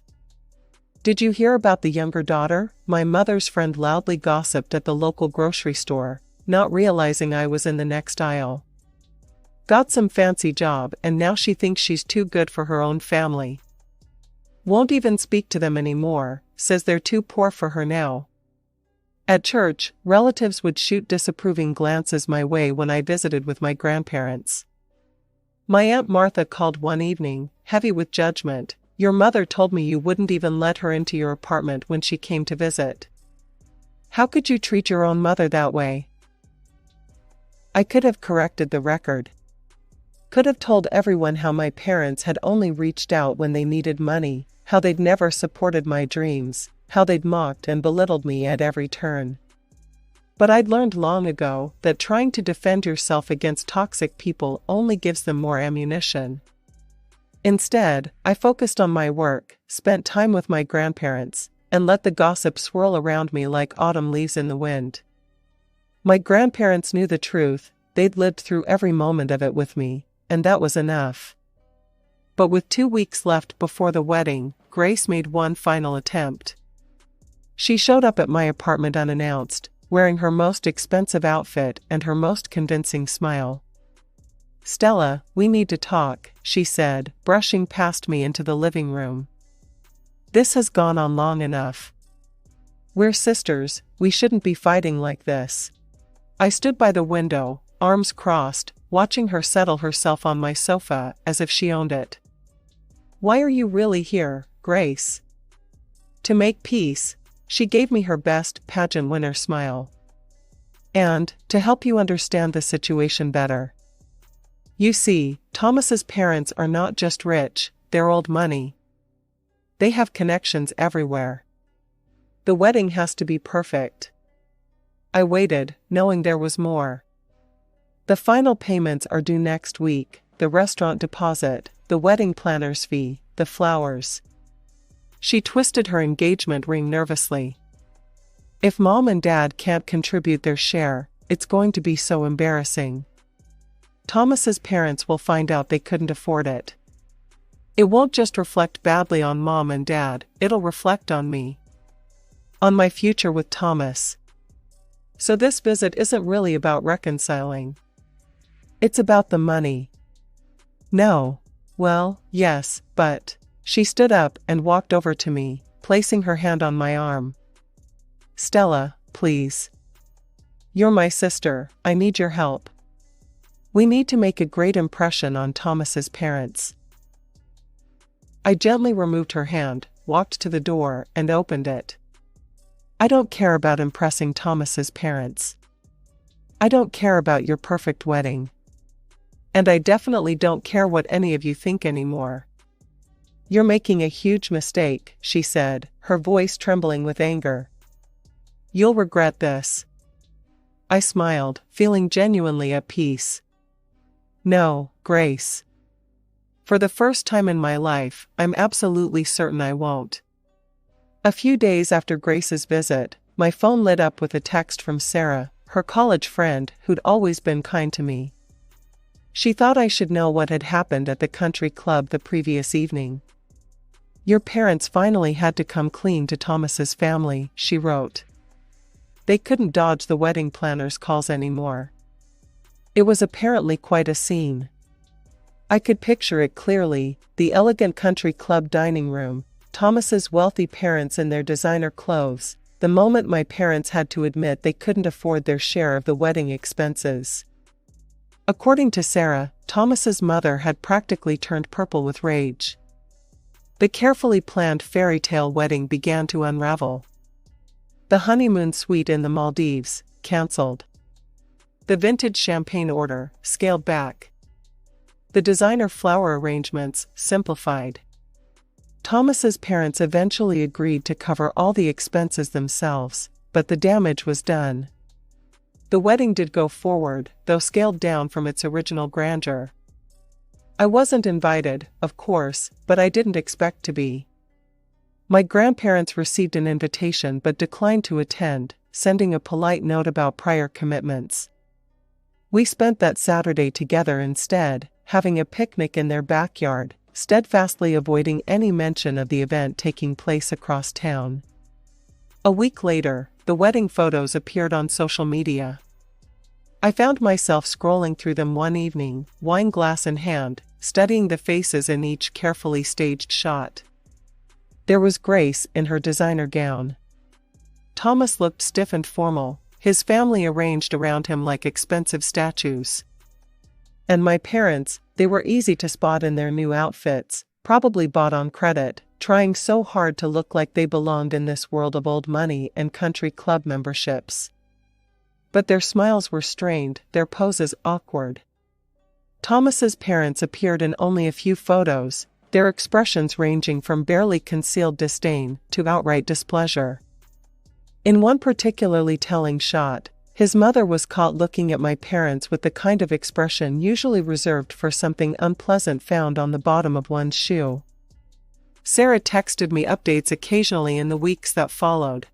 Did you hear about the younger daughter? My mother's friend loudly gossiped at the local grocery store, not realizing I was in the next aisle. Got some fancy job and now she thinks she's too good for her own family. Won't even speak to them anymore, says they're too poor for her now. At church, relatives would shoot disapproving glances my way when I visited with my grandparents. My Aunt Martha called one evening, heavy with judgment. Your mother told me you wouldn't even let her into your apartment when she came to visit. How could you treat your own mother that way? I could have corrected the record. Could have told everyone how my parents had only reached out when they needed money, how they'd never supported my dreams, how they'd mocked and belittled me at every turn. But I'd learned long ago that trying to defend yourself against toxic people only gives them more ammunition. Instead, I focused on my work, spent time with my grandparents, and let the gossip swirl around me like autumn leaves in the wind. My grandparents knew the truth, they'd lived through every moment of it with me, and that was enough. But with 2 weeks left before the wedding, Grace made one final attempt. She showed up at my apartment unannounced, wearing her most expensive outfit and her most convincing smile. Stella, we need to talk, she said, brushing past me into the living room. This has gone on long enough. We're sisters, we shouldn't be fighting like this. I stood by the window, arms crossed, watching her settle herself on my sofa as if she owned it. Why are you really here, Grace? To make peace. She gave me her best pageant winner smile. And, to help you understand the situation better. You see, Thomas's parents are not just rich, they're old money. They have connections everywhere. The wedding has to be perfect. I waited, knowing there was more. The final payments are due next week, the restaurant deposit, the wedding planner's fee, the flowers. She twisted her engagement ring nervously. If Mom and Dad can't contribute their share, it's going to be so embarrassing. Thomas's parents will find out they couldn't afford it. It won't just reflect badly on Mom and Dad, it'll reflect on me. On my future with Thomas. So this visit isn't really about reconciling. It's about the money. No. Well, yes, but... She stood up and walked over to me, placing her hand on my arm. Stella, please. You're my sister, I need your help. We need to make a great impression on Thomas's parents. I gently removed her hand, walked to the door, and opened it. I don't care about impressing Thomas's parents. I don't care about your perfect wedding. And I definitely don't care what any of you think anymore. You're making a huge mistake, she said, her voice trembling with anger. You'll regret this. I smiled, feeling genuinely at peace. No, Grace. For the first time in my life, I'm absolutely certain I won't. A few days after Grace's visit, my phone lit up with a text from Sarah, her college friend who'd always been kind to me. She thought I should know what had happened at the country club the previous evening. "Your parents finally had to come clean to Thomas's family," she wrote. They couldn't dodge the wedding planner's calls anymore. It was apparently quite a scene. I could picture it clearly, the elegant country club dining room, Thomas's wealthy parents in their designer clothes, the moment my parents had to admit they couldn't afford their share of the wedding expenses. According to Sarah, Thomas's mother had practically turned purple with rage. The carefully planned fairy tale wedding began to unravel. The honeymoon suite in the Maldives, cancelled. The vintage champagne order, scaled back. The designer flower arrangements, simplified. Thomas's parents eventually agreed to cover all the expenses themselves, but the damage was done. The wedding did go forward, though scaled down from its original grandeur. I wasn't invited, of course, but I didn't expect to be. My grandparents received an invitation but declined to attend, sending a polite note about prior commitments. We spent that Saturday together instead, having a picnic in their backyard, steadfastly avoiding any mention of the event taking place across town. A week later, the wedding photos appeared on social media. I found myself scrolling through them one evening, wine glass in hand, studying the faces in each carefully staged shot. There was Grace in her designer gown. Thomas looked stiff and formal, his family arranged around him like expensive statues. And my parents, they were easy to spot in their new outfits, probably bought on credit, trying so hard to look like they belonged in this world of old money and country club memberships. But their smiles were strained, their poses awkward. Thomas's parents appeared in only a few photos, their expressions ranging from barely concealed disdain to outright displeasure. In one particularly telling shot, his mother was caught looking at my parents with the kind of expression usually reserved for something unpleasant found on the bottom of one's shoe. Sarah texted me updates occasionally in the weeks that followed.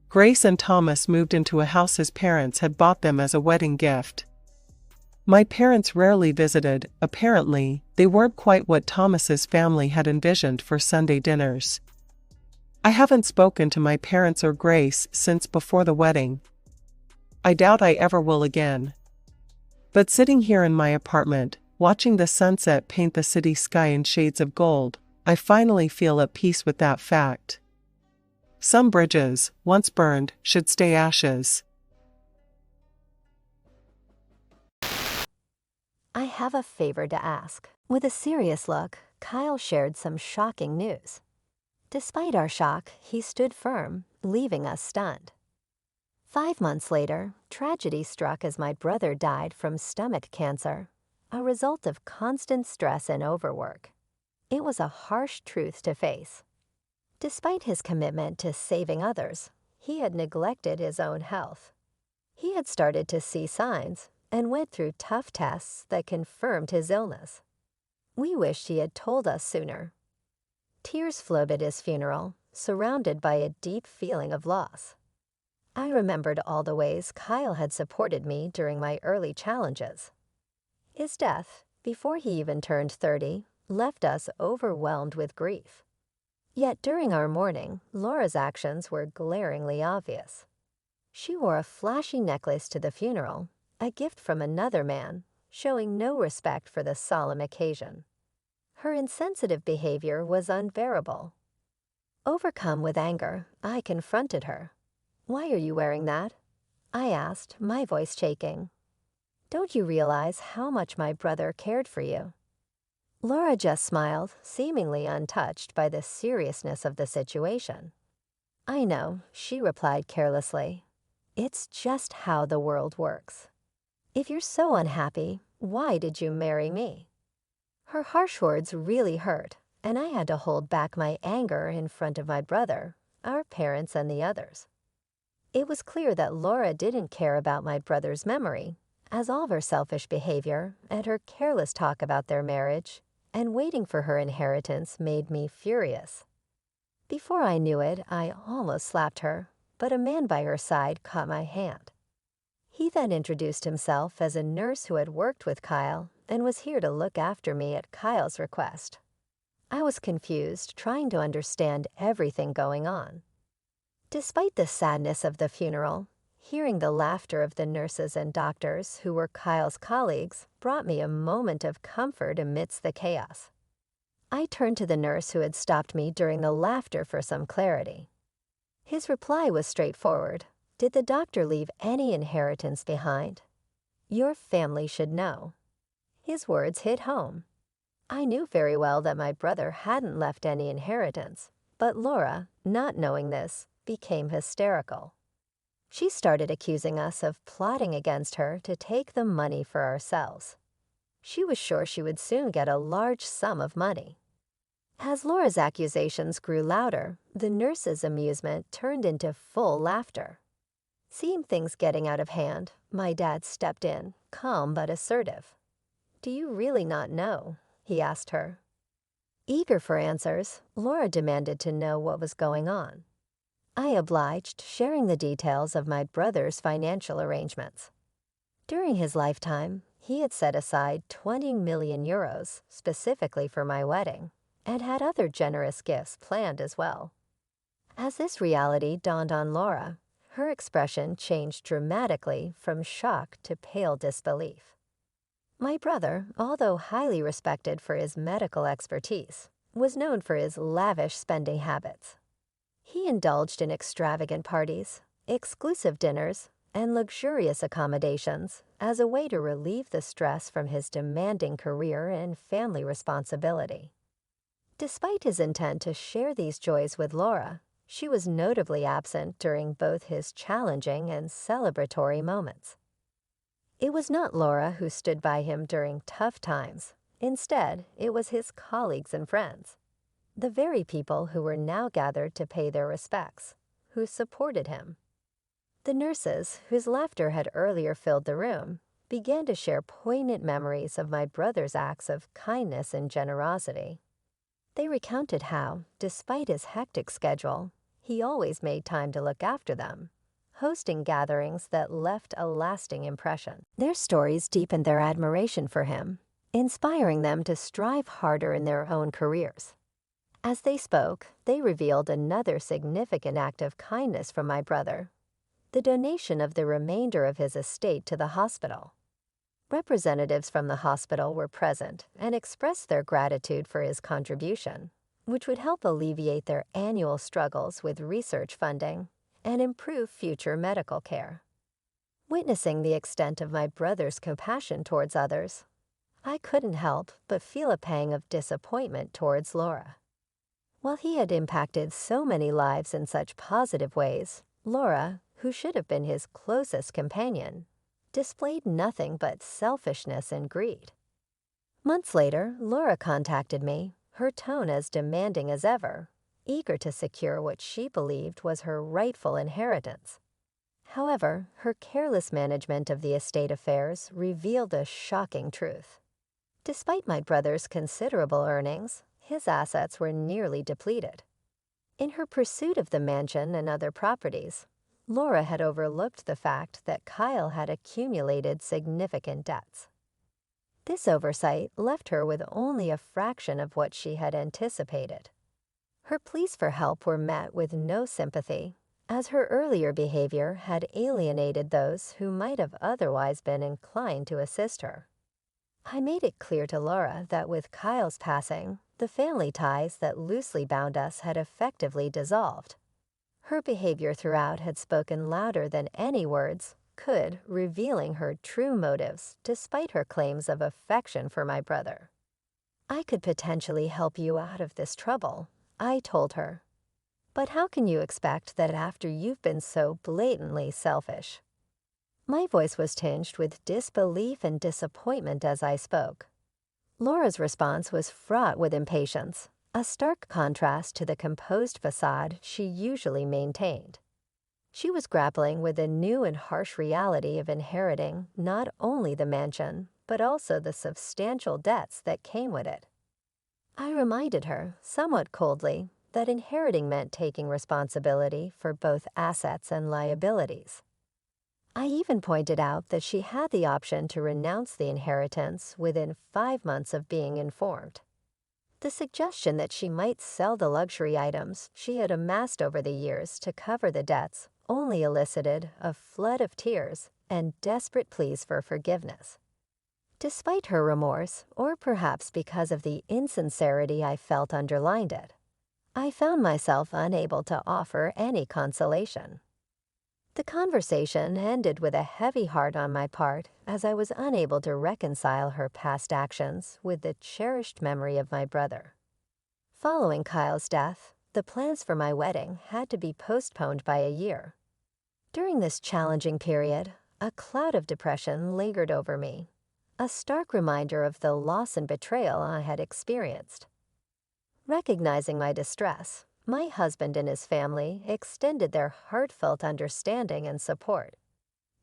Grace and Thomas moved into a house his parents had bought them as a wedding gift. My parents rarely visited, apparently, they weren't quite what Thomas's family had envisioned for Sunday dinners. I haven't spoken to my parents or Grace since before the wedding. I doubt I ever will again. But sitting here in my apartment, watching the sunset paint the city sky in shades of gold, I finally feel at peace with that fact. Some bridges, once burned, should stay ashes. I have a favor to ask. With a serious look, Kyle shared some shocking news. Despite our shock, he stood firm, leaving us stunned. 5 months later, tragedy struck as my brother died from stomach cancer, a result of constant stress and overwork. It was a harsh truth to face. Despite his commitment to saving others, he had neglected his own health. He had started to see signs and went through tough tests that confirmed his illness. We wished he had told us sooner. Tears flowed at his funeral, surrounded by a deep feeling of loss. I remembered all the ways Kyle had supported me during my early challenges. His death, before he even turned 30, left us overwhelmed with grief. Yet during our mourning, Laura's actions were glaringly obvious. She wore a flashy necklace to the funeral, a gift from another man, showing no respect for the solemn occasion. Her insensitive behavior was unbearable. Overcome with anger, I confronted her. "Why are you wearing that?" I asked, my voice shaking. "Don't you realize how much my brother cared for you?" Laura just smiled, seemingly untouched by the seriousness of the situation. "I know," she replied carelessly. "It's just how the world works. If you're so unhappy, why did you marry me?" Her harsh words really hurt, and I had to hold back my anger in front of my brother, our parents, and the others. It was clear that Laura didn't care about my brother's memory, as all of her selfish behavior and her careless talk about their marriage and waiting for her inheritance made me furious. Before I knew it, I almost slapped her, but a man by her side caught my hand. He then introduced himself as a nurse who had worked with Kyle and was here to look after me at Kyle's request. I was confused, trying to understand everything going on. Despite the sadness of the funeral, hearing the laughter of the nurses and doctors who were Kyle's colleagues brought me a moment of comfort amidst the chaos. I turned to the nurse who had stopped me during the laughter for some clarity. His reply was straightforward. Did the doctor leave any inheritance behind? Your family should know. His words hit home. I knew very well that my brother hadn't left any inheritance, but Laura, not knowing this, became hysterical. She started accusing us of plotting against her to take the money for ourselves. She was sure she would soon get a large sum of money. As Laura's accusations grew louder, the nurse's amusement turned into full laughter. Seeing things getting out of hand, my dad stepped in, calm but assertive. "Do you really not know?" he asked her. Eager for answers, Laura demanded to know what was going on. I obliged, sharing the details of my brother's financial arrangements. During his lifetime, he had set aside 20 million euros specifically for my wedding, and had other generous gifts planned as well. As this reality dawned on Laura, her expression changed dramatically from shock to pale disbelief. My brother, although highly respected for his medical expertise, was known for his lavish spending habits. He indulged in extravagant parties, exclusive dinners, and luxurious accommodations as a way to relieve the stress from his demanding career and family responsibility. Despite his intent to share these joys with Laura, she was notably absent during both his challenging and celebratory moments. It was not Laura who stood by him during tough times. Instead, it was his colleagues and friends, the very people who were now gathered to pay their respects, who supported him. The nurses, whose laughter had earlier filled the room, began to share poignant memories of my brother's acts of kindness and generosity. They recounted how, despite his hectic schedule, he always made time to look after them, hosting gatherings that left a lasting impression. Their stories deepened their admiration for him, inspiring them to strive harder in their own careers. As they spoke, they revealed another significant act of kindness from my brother: the donation of the remainder of his estate to the hospital. Representatives from the hospital were present and expressed their gratitude for his contribution, which would help alleviate their annual struggles with research funding and improve future medical care. Witnessing the extent of my brother's compassion towards others, I couldn't help but feel a pang of disappointment towards Laura. While he had impacted so many lives in such positive ways, Laura, who should have been his closest companion, displayed nothing but selfishness and greed. Months later, Laura contacted me, her tone as demanding as ever, eager to secure what she believed was her rightful inheritance. However, her careless management of the estate affairs revealed a shocking truth. Despite my brother's considerable earnings, his assets were nearly depleted. In her pursuit of the mansion and other properties, Laura had overlooked the fact that Kyle had accumulated significant debts. This oversight left her with only a fraction of what she had anticipated. Her pleas for help were met with no sympathy, as her earlier behavior had alienated those who might have otherwise been inclined to assist her. I made it clear to Laura that with Kyle's passing, the family ties that loosely bound us had effectively dissolved. Her behavior throughout had spoken louder than any words could, revealing her true motives despite her claims of affection for my brother. "I could potentially help you out of this trouble," I told her. "But how can you expect that after you've been so blatantly selfish?" My voice was tinged with disbelief and disappointment as I spoke. Laura's response was fraught with impatience, a stark contrast to the composed facade she usually maintained. She was grappling with the new and harsh reality of inheriting not only the mansion, but also the substantial debts that came with it. I reminded her, somewhat coldly, that inheriting meant taking responsibility for both assets and liabilities. I even pointed out that she had the option to renounce the inheritance within 5 months of being informed. The suggestion that she might sell the luxury items she had amassed over the years to cover the debts only elicited a flood of tears and desperate pleas for forgiveness. Despite her remorse, or perhaps because of the insincerity I felt underlined it, I found myself unable to offer any consolation. The conversation ended with a heavy heart on my part as I was unable to reconcile her past actions with the cherished memory of my brother. Following Kyle's death, the plans for my wedding had to be postponed by a year. During this challenging period, a cloud of depression lingered over me, a stark reminder of the loss and betrayal I had experienced. Recognizing my distress, my husband and his family extended their heartfelt understanding and support.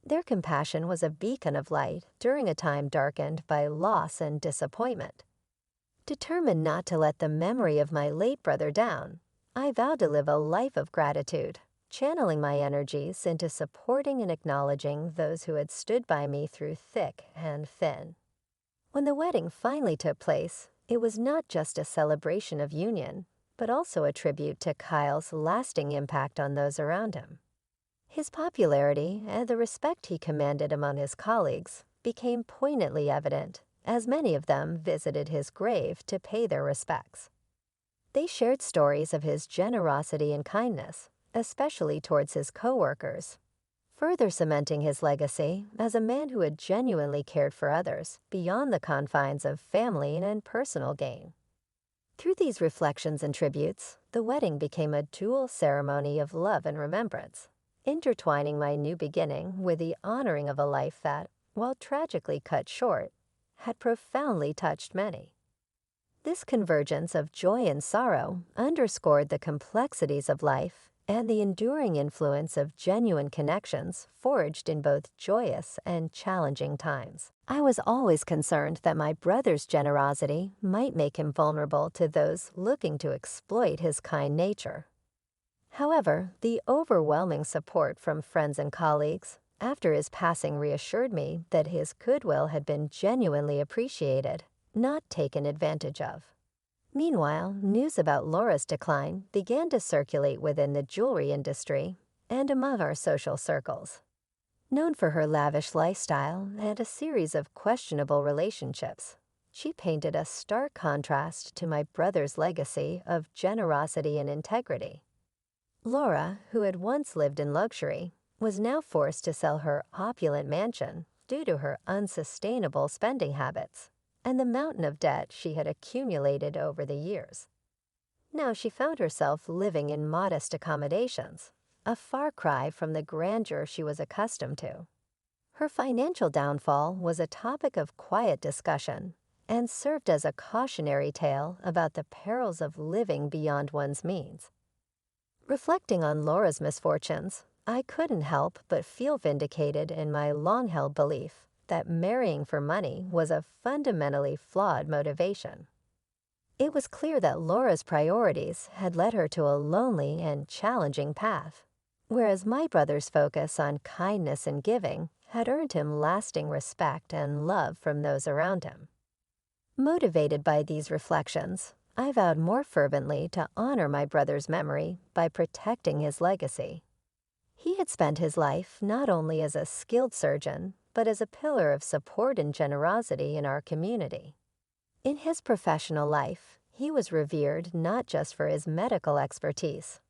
Their compassion was a beacon of light during a time darkened by loss and disappointment. Determined not to let the memory of my late brother down, I vowed to live a life of gratitude, channeling my energies into supporting and acknowledging those who had stood by me through thick and thin. When the wedding finally took place, it was not just a celebration of union, but also a tribute to Kyle's lasting impact on those around him. His popularity and the respect he commanded among his colleagues became poignantly evident as many of them visited his grave to pay their respects. They shared stories of his generosity and kindness, especially towards his co-workers, further cementing his legacy as a man who had genuinely cared for others beyond the confines of family and personal gain. Through these reflections and tributes, the wedding became a dual ceremony of love and remembrance, intertwining my new beginning with the honoring of a life that, while tragically cut short, had profoundly touched many. This convergence of joy and sorrow underscored the complexities of life and the enduring influence of genuine connections forged in both joyous and challenging times. I was always concerned that my brother's generosity might make him vulnerable to those looking to exploit his kind nature. However, the overwhelming support from friends and colleagues after his passing reassured me that his goodwill had been genuinely appreciated, not taken advantage of. Meanwhile, news about Laura's decline began to circulate within the jewelry industry and among our social circles. Known for her lavish lifestyle and a series of questionable relationships, she painted a stark contrast to my brother's legacy of generosity and integrity. Laura, who had once lived in luxury, was now forced to sell her opulent mansion due to her unsustainable spending habits and the mountain of debt she had accumulated over the years. Now she found herself living in modest accommodations, a far cry from the grandeur she was accustomed to. Her financial downfall was a topic of quiet discussion and served as a cautionary tale about the perils of living beyond one's means. Reflecting on Laura's misfortunes, I couldn't help but feel vindicated in my long-held belief that marrying for money was a fundamentally flawed motivation. It was clear that Laura's priorities had led her to a lonely and challenging path, whereas my brother's focus on kindness and giving had earned him lasting respect and love from those around him. Motivated by these reflections, I vowed more fervently to honor my brother's memory by protecting his legacy. He had spent his life not only as a skilled surgeon, but as a pillar of support and generosity in our community. In his professional life, he was revered not just for his medical expertise,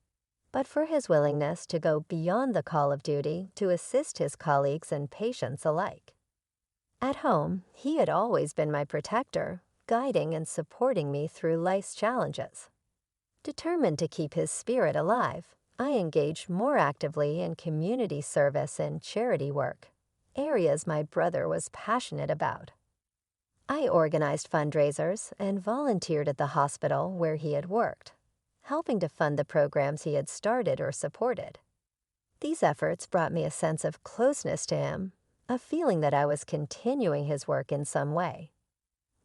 but for his willingness to go beyond the call of duty to assist his colleagues and patients alike. At home, he had always been my protector, guiding and supporting me through life's challenges. Determined to keep his spirit alive, I engaged more actively in community service and charity work, areas my brother was passionate about. I organized fundraisers and volunteered at the hospital where he had worked, helping to fund the programs he had started or supported. These efforts brought me a sense of closeness to him, a feeling that I was continuing his work in some way.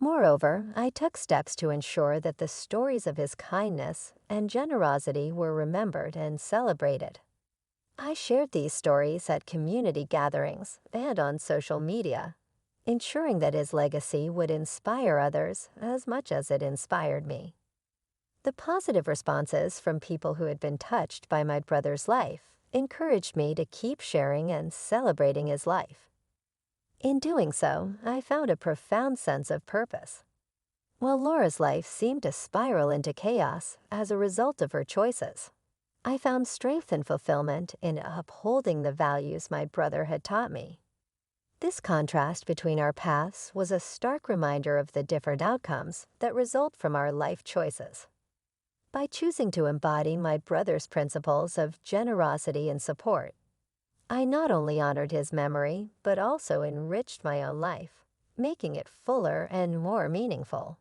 Moreover, I took steps to ensure that the stories of his kindness and generosity were remembered and celebrated. I shared these stories at community gatherings and on social media, ensuring that his legacy would inspire others as much as it inspired me. The positive responses from people who had been touched by my brother's life encouraged me to keep sharing and celebrating his life. In doing so, I found a profound sense of purpose. While Laura's life seemed to spiral into chaos as a result of her choices, I found strength and fulfillment in upholding the values my brother had taught me. This contrast between our paths was a stark reminder of the different outcomes that result from our life choices. By choosing to embody my brother's principles of generosity and support, I not only honored his memory, but also enriched my own life, making it fuller and more meaningful.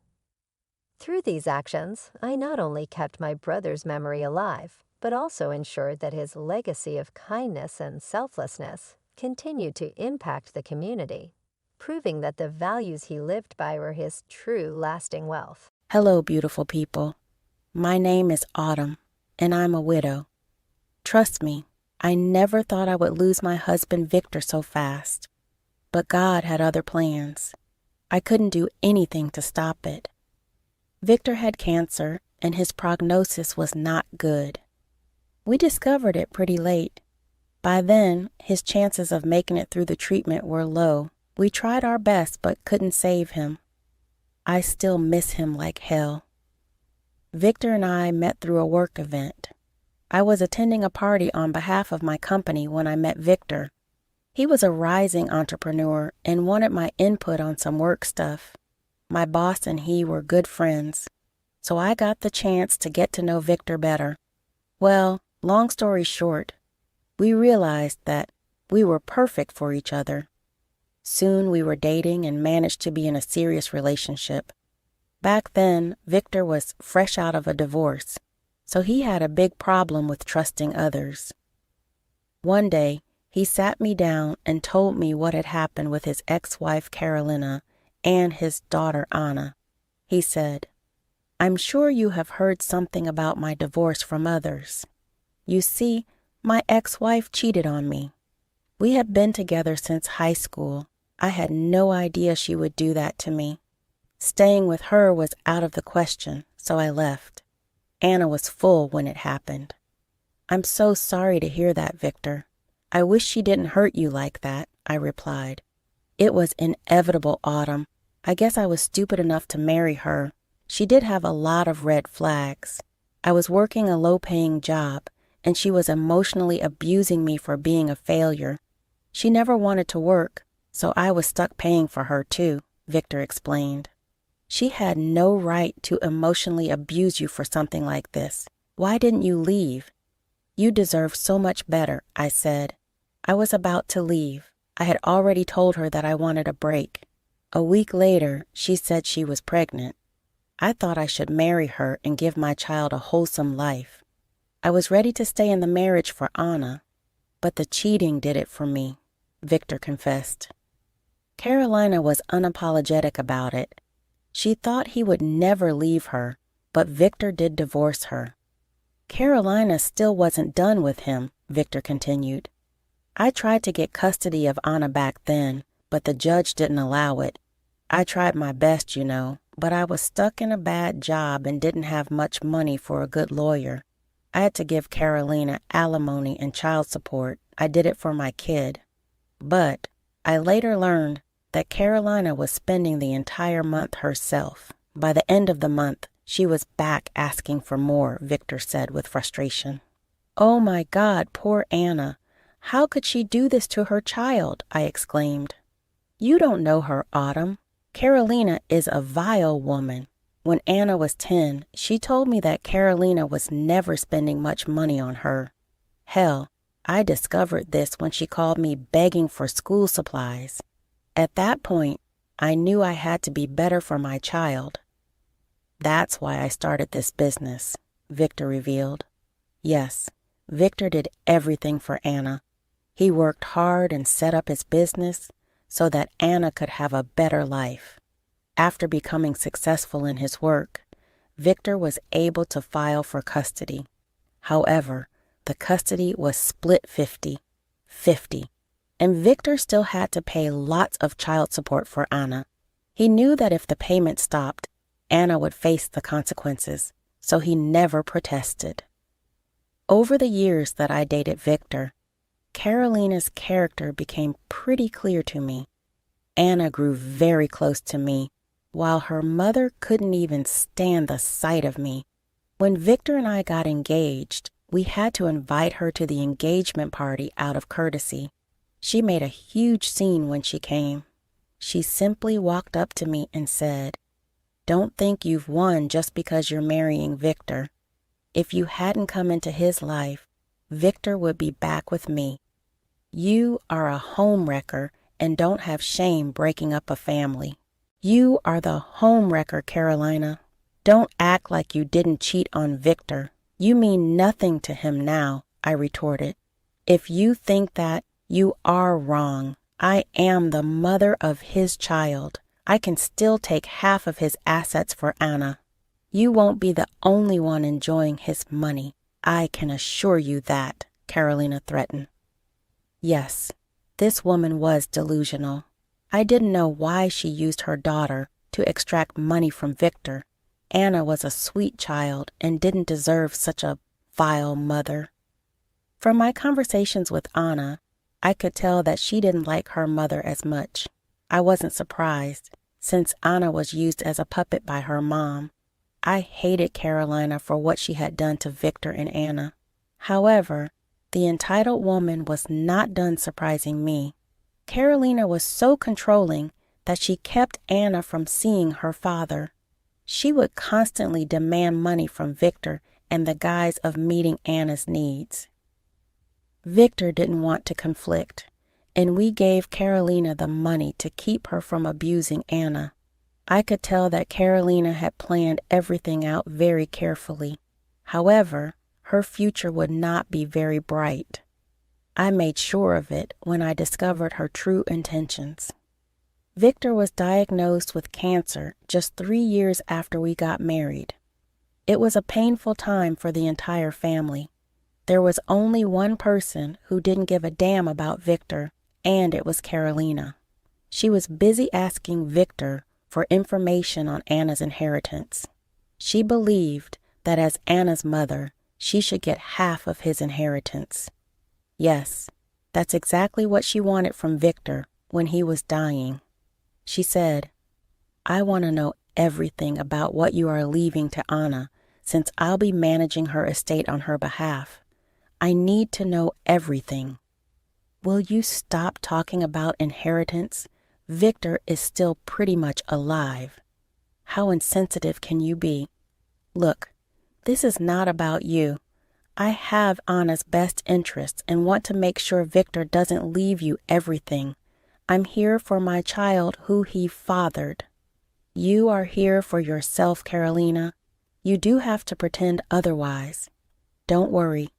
Through these actions, I not only kept my brother's memory alive, but also ensured that his legacy of kindness and selflessness continued to impact the community, proving that the values he lived by were his true lasting wealth. Hello, beautiful people. My name is Autumn, and I'm a widow. Trust me, I never thought I would lose my husband Victor so fast. But God had other plans. I couldn't do anything to stop it. Victor had cancer, and his prognosis was not good. We discovered it pretty late. By then, his chances of making it through the treatment were low. We tried our best but couldn't save him. I still miss him like hell. Victor and I met through a work event. I was attending a party on behalf of my company when I met Victor. He was a rising entrepreneur and wanted my input on some work stuff. My boss and he were good friends, so I got the chance to get to know Victor better. Well, long story short, we realized that we were perfect for each other. Soon we were dating and managed to be in a serious relationship. Back then, Victor was fresh out of a divorce, so he had a big problem with trusting others. One day, he sat me down and told me what had happened with his ex-wife Carolina and his daughter Anna. He said, "I'm sure you have heard something about my divorce from others. You see, my ex-wife cheated on me. We had been together since high school. I had no idea she would do that to me. Staying with her was out of the question, so I left. Anna was full when it happened. I'm so sorry to hear that, Victor. I wish she didn't hurt you like that," I replied. "It was inevitable, Autumn. I guess I was stupid enough to marry her. She did have a lot of red flags. I was working a low-paying job, and she was emotionally abusing me for being a failure. She never wanted to work, so I was stuck paying for her too," Victor explained. "She had no right to emotionally abuse you for something like this. Why didn't you leave?" "You deserve so much better," I said. I was about to leave. I had already told her that I wanted a break. A week later, she said she was pregnant. I thought I should marry her and give my child a wholesome life. I was ready to stay in the marriage for Anna, but the cheating did it for me, Victor confessed. Carolina was unapologetic about it. She thought he would never leave her, but Victor did divorce her. Carolina still wasn't done with him, Victor continued. I tried to get custody of Anna back then, but the judge didn't allow it. I tried my best, you know, but I was stuck in a bad job and didn't have much money for a good lawyer. I had to give Carolina alimony and child support. I did it for my kid. But I later learned that Carolina was spending the entire month herself. By the end of the month, she was back asking for more, Victor said with frustration. "Oh my God, poor Anna. How could she do this to her child?" I exclaimed. "You don't know her, Autumn. Carolina is a vile woman. When Anna was 10, she told me that Carolina was never spending much money on her. Hell, I discovered this when she called me begging for school supplies. At that point, I knew I had to be better for my child. That's why I started this business," Victor revealed. Yes, Victor did everything for Anna. He worked hard and set up his business so that Anna could have a better life. After becoming successful in his work, Victor was able to file for custody. However, the custody was split 50-50, and Victor still had to pay lots of child support for Anna. He knew that if the payment stopped, Anna would face the consequences, so he never protested. Over the years that I dated Victor, Carolina's character became pretty clear to me. Anna grew very close to me, while her mother couldn't even stand the sight of me. When Victor and I got engaged, we had to invite her to the engagement party out of courtesy. She made a huge scene when she came. She simply walked up to me and said, "Don't think you've won just because you're marrying Victor. If you hadn't come into his life, Victor would be back with me. You are a homewrecker and don't have shame breaking up a family. You are the homewrecker, Carolina. Don't act like you didn't cheat on Victor. You mean nothing to him now," I retorted. "If you think that, you are wrong. I am the mother of his child. I can still take half of his assets for Anna. You won't be the only one enjoying his money. I can assure you that," Carolina threatened. Yes, this woman was delusional. I didn't know why she used her daughter to extract money from Victor. Anna was a sweet child and didn't deserve such a vile mother. From my conversations with Anna, I could tell that she didn't like her mother as much. I wasn't surprised, since Anna was used as a puppet by her mom. I hated Carolina for what she had done to Victor and Anna. However, the entitled woman was not done surprising me. Carolina was so controlling that she kept Anna from seeing her father. She would constantly demand money from Victor in the guise of meeting Anna's needs. Victor didn't want to conflict, and we gave Carolina the money to keep her from abusing Anna. I could tell that Carolina had planned everything out very carefully. However, her future would not be very bright. I made sure of it when I discovered her true intentions. Victor was diagnosed with cancer just 3 years after we got married. It was a painful time for the entire family. There was only one person who didn't give a damn about Victor, and it was Carolina. She was busy asking Victor for information on Anna's inheritance. She believed that as Anna's mother, she should get half of his inheritance. Yes, that's exactly what she wanted from Victor when he was dying. She said, "I want to know everything about what you are leaving to Anna, since I'll be managing her estate on her behalf. I need to know everything." Will you stop talking about inheritance? Victor is still pretty much alive. How insensitive can you be? Look, this is not about you. I have Anna's best interests and want to make sure Victor doesn't leave you everything. I'm here for my child who he fathered. You are here for yourself, Carolina. You do have to pretend otherwise. Don't worry.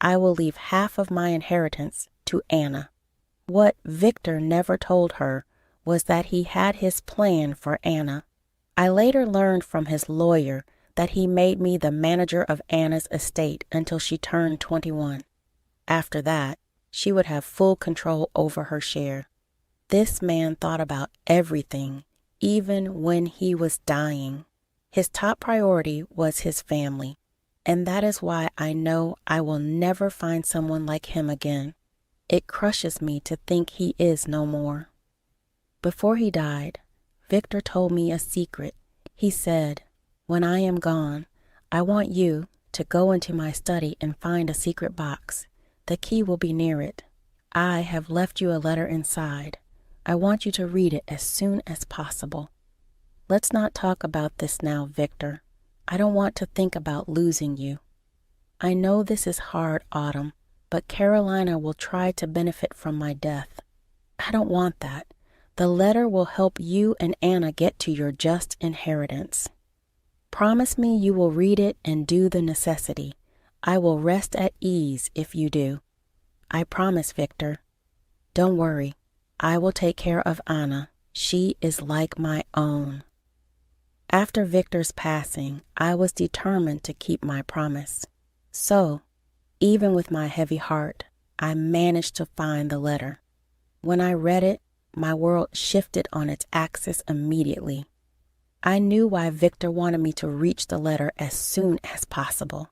I will leave half of my inheritance to Anna. What Victor never told her was that he had his plan for Anna. I later learned from his lawyer that he made me the manager of Anna's estate until she turned 21. After that, she would have full control over her share. This man thought about everything, even when he was dying. His top priority was his family, and that is why I know I will never find someone like him again. It crushes me to think he is no more. Before he died, Victor told me a secret. He said, "When I am gone, I want you to go into my study and find a secret box. The key will be near it. I have left you a letter inside. I want you to read it as soon as possible. Let's not talk about this now, Victor. I don't want to think about losing you. I know this is hard, Autumn, but Carolina will try to benefit from my death. I don't want that. The letter will help you and Anna get to your just inheritance. Promise me you will read it and do the necessity. I will rest at ease if you do. I promise, Victor. Don't worry. I will take care of Anna. She is like my own." After Victor's passing, I was determined to keep my promise. So, even with my heavy heart, I managed to find the letter. When I read it, my world shifted on its axis immediately. I knew why Victor wanted me to reach the letter as soon as possible.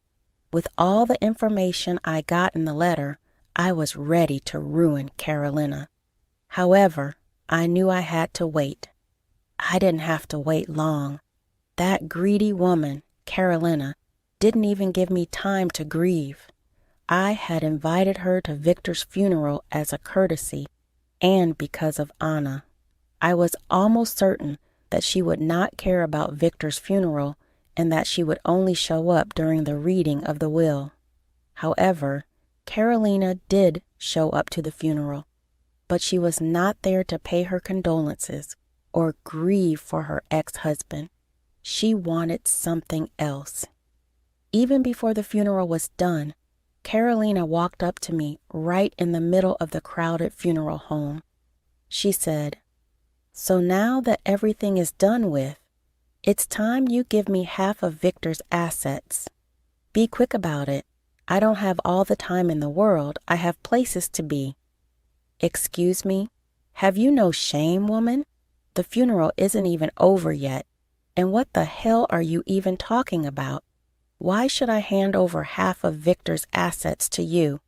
With all the information I got in the letter, I was ready to ruin Carolina. However, I knew I had to wait. I didn't have to wait long. That greedy woman, Carolina, didn't even give me time to grieve. I had invited her to Victor's funeral as a courtesy and because of Anna. I was almost certain that she would not care about Victor's funeral and that she would only show up during the reading of the will. However, Carolina did show up to the funeral, but she was not there to pay her condolences or grieve for her ex-husband. She wanted something else. Even before the funeral was done, Carolina walked up to me right in the middle of the crowded funeral home. She said, "So now that everything is done with, it's time you give me half of Victor's assets. Be quick about it. I don't have all the time in the world. I have places to be." "Excuse me? Have you no shame, woman? The funeral isn't even over yet. And what the hell are you even talking about? Why should I hand over half of Victor's assets to you?"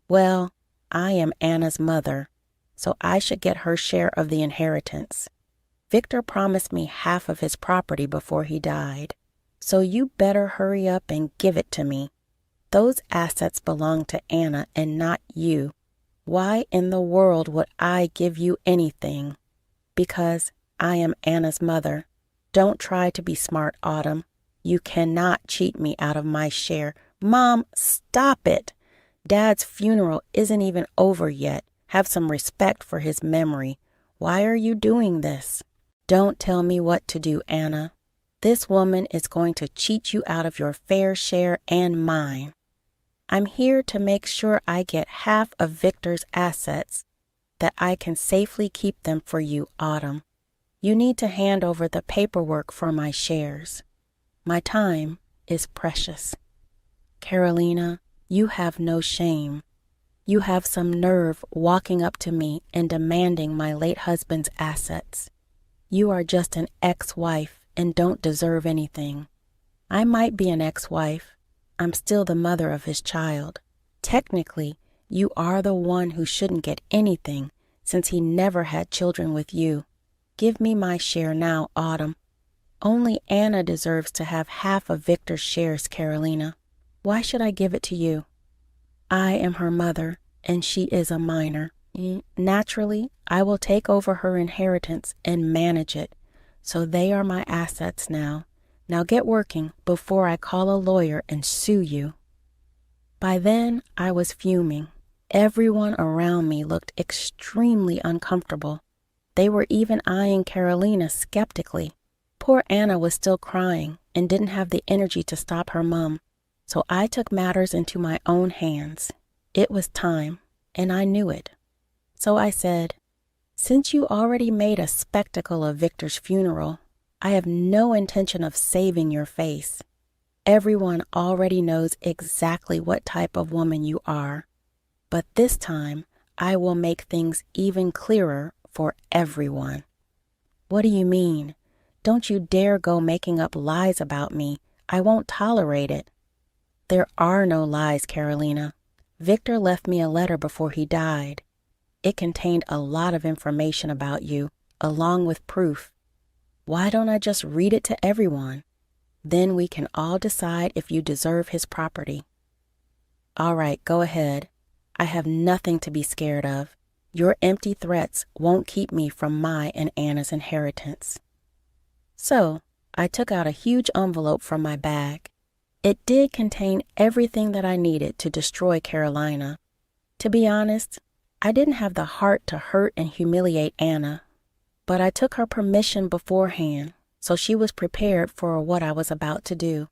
"Well, I am Anna's mother, so I should get her share of the inheritance. Victor promised me half of his property before he died, so you better hurry up and give it to me. Those assets belong to Anna and not you. Why in the world would I give you anything? Because I am Anna's mother. Don't try to be smart, Autumn. You cannot cheat me out of my share." "Mom, stop it. Dad's funeral isn't even over yet. Have some respect for his memory. Why are you doing this?" "Don't tell me what to do, Anna. This woman is going to cheat you out of your fair share and mine. I'm here to make sure I get half of Victor's assets, that I can safely keep them for you, Autumn. You need to hand over the paperwork for my shares. My time is precious." "Carolina, you have no shame. You have some nerve walking up to me and demanding my late husband's assets. You are just an ex-wife and don't deserve anything. I might be an ex-wife. I'm still the mother of his child. Technically, you are the one who shouldn't get anything since he never had children with you. Give me my share now, Autumn. Only Anna deserves to have half of Victor's shares, Carolina. Why should I give it to you? I am her mother, and she is a minor. Naturally, I will take over her inheritance and manage it, so they are my assets now. Now get working before I call a lawyer and sue you." By then, I was fuming. Everyone around me looked extremely uncomfortable. They were even eyeing Carolina skeptically. Poor Anna was still crying and didn't have the energy to stop her mom, so I took matters into my own hands. It was time, and I knew it. So I said, "Since you already made a spectacle of Victor's funeral, I have no intention of saving your face. Everyone already knows exactly what type of woman you are, but this time I will make things even clearer for everyone." "What do you mean? Don't you dare go making up lies about me. I won't tolerate it." "There are no lies, Carolina. Victor left me a letter before he died. It contained a lot of information about you, along with proof. Why don't I just read it to everyone? Then we can all decide if you deserve his property." "All right, go ahead. I have nothing to be scared of. Your empty threats won't keep me from my and Anna's inheritance." So, I took out a huge envelope from my bag. It did contain everything that I needed to destroy Carolina. To be honest, I didn't have the heart to hurt and humiliate Anna, but I took her permission beforehand, so she was prepared for what I was about to do.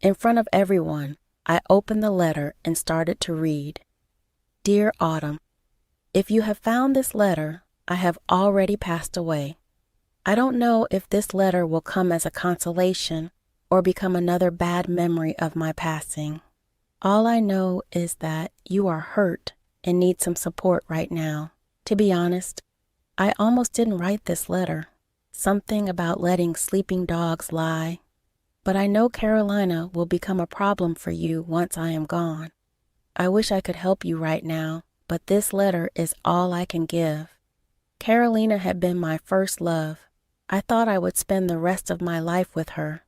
In front of everyone, I opened the letter and started to read. "Dear Autumn, if you have found this letter, I have already passed away. I don't know if this letter will come as a consolation or become another bad memory of my passing. All I know is that you are hurt and need some support right now. To be honest, I almost didn't write this letter. Something about letting sleeping dogs lie. But I know Carolina will become a problem for you once I am gone. I wish I could help you right now, but this letter is all I can give. Carolina had been my first love. I thought I would spend the rest of my life with her.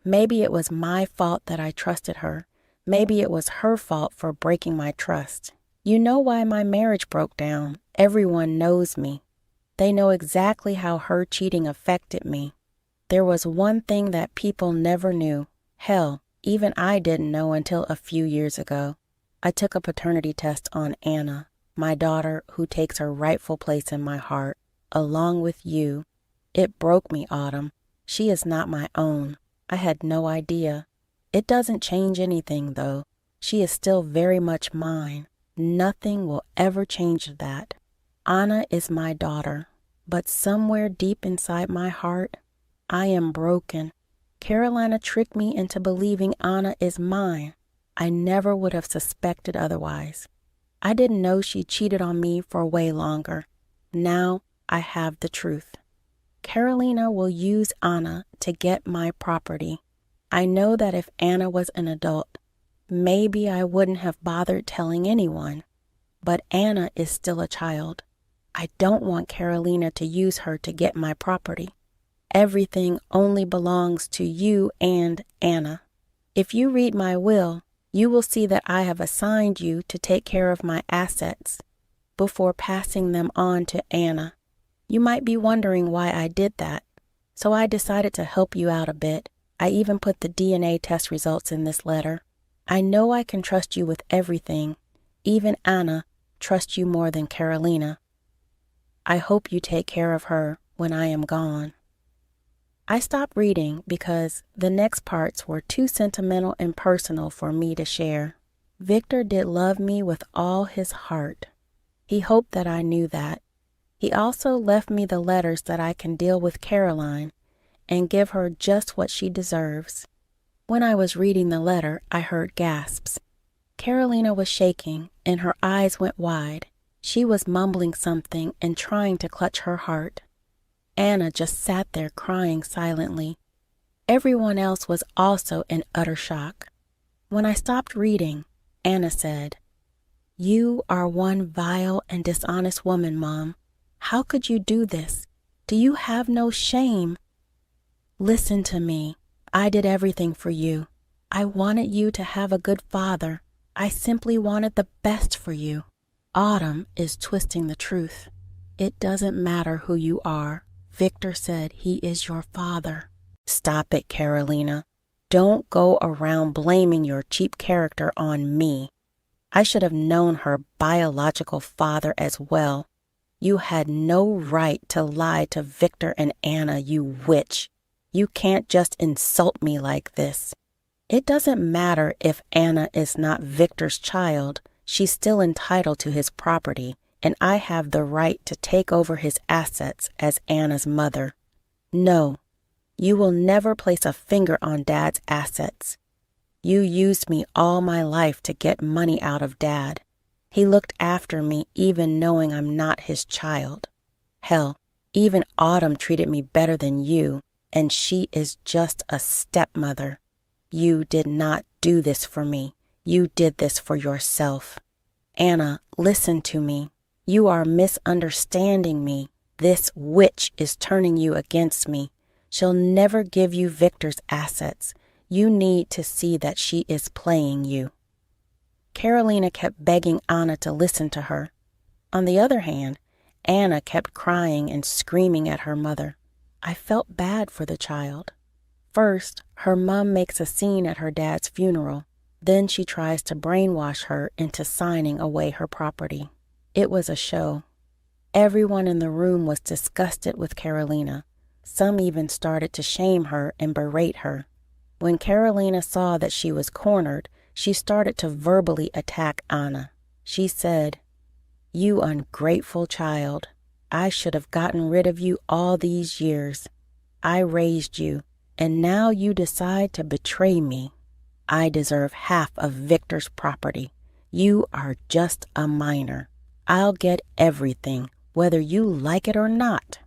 Maybe it was my fault that I trusted her. Maybe it was her fault for breaking my trust. You know why my marriage broke down. Everyone knows me. They know exactly how her cheating affected me. There was one thing that people never knew. Hell, even I didn't know until a few years ago. I took a paternity test on Anna, my daughter who takes her rightful place in my heart, along with you. It broke me, Autumn. She is not my own. I had no idea. It doesn't change anything, though. She is still very much mine. Nothing will ever change that. Anna is my daughter, but somewhere deep inside my heart, I am broken. Carolina tricked me into believing Anna is mine. I never would have suspected otherwise. I didn't know she cheated on me for way longer. Now I have the truth. Carolina will use Anna to get my property. I know that if Anna was an adult, maybe I wouldn't have bothered telling anyone. But Anna is still a child. I don't want Carolina to use her to get my property. Everything only belongs to you and Anna. If you read my will, you will see that I have assigned you to take care of my assets before passing them on to Anna. You might be wondering why I did that, so I decided to help you out a bit. I even put the DNA test results in this letter. I know I can trust you with everything. Even Anna trusts you more than Carolina. I hope you take care of her when I am gone. I stopped reading because the next parts were too sentimental and personal for me to share. Victor did love me with all his heart. He hoped that I knew that. He also left me the letters that I can deal with Caroline and give her just what she deserves. When I was reading the letter, I heard gasps. Carolina was shaking, and her eyes went wide. She was mumbling something and trying to clutch her heart. Anna just sat there crying silently. Everyone else was also in utter shock. When I stopped reading, Anna said, "You are one vile and dishonest woman, Mom. How could you do this? Do you have no shame? Listen to me. I did everything for you. I wanted you to have a good father. I simply wanted the best for you. Autumn is twisting the truth. It doesn't matter who you are. Victor said he is your father." Stop it, Carolina. Don't go around blaming your cheap character on me. I should have known her biological father as well. You had no right to lie to Victor and Anna, you witch. You can't just insult me like this. It doesn't matter if Anna is not Victor's child. She's still entitled to his property, and I have the right to take over his assets as Anna's mother. No, you will never place a finger on Dad's assets. You used me all my life to get money out of Dad. He looked after me even knowing I'm not his child. Hell, even Autumn treated me better than you, and she is just a stepmother. You did not do this for me. You did this for yourself. Anna, listen to me. You are misunderstanding me. This witch is turning you against me. She'll never give you Victor's assets. You need to see that she is playing you. Carolina kept begging Anna to listen to her. On the other hand, Anna kept crying and screaming at her mother. I felt bad for the child. First, her mom makes a scene at her dad's funeral. Then she tries to brainwash her into signing away her property. It was a show. Everyone in the room was disgusted with Carolina. Some even started to shame her and berate her. When Carolina saw that she was cornered, she started to verbally attack Anna. She said, "You ungrateful child. I should have gotten rid of you all these years. I raised you, and now you decide to betray me. I deserve half of Victor's property. You are just a minor. I'll get everything, whether you like it or not.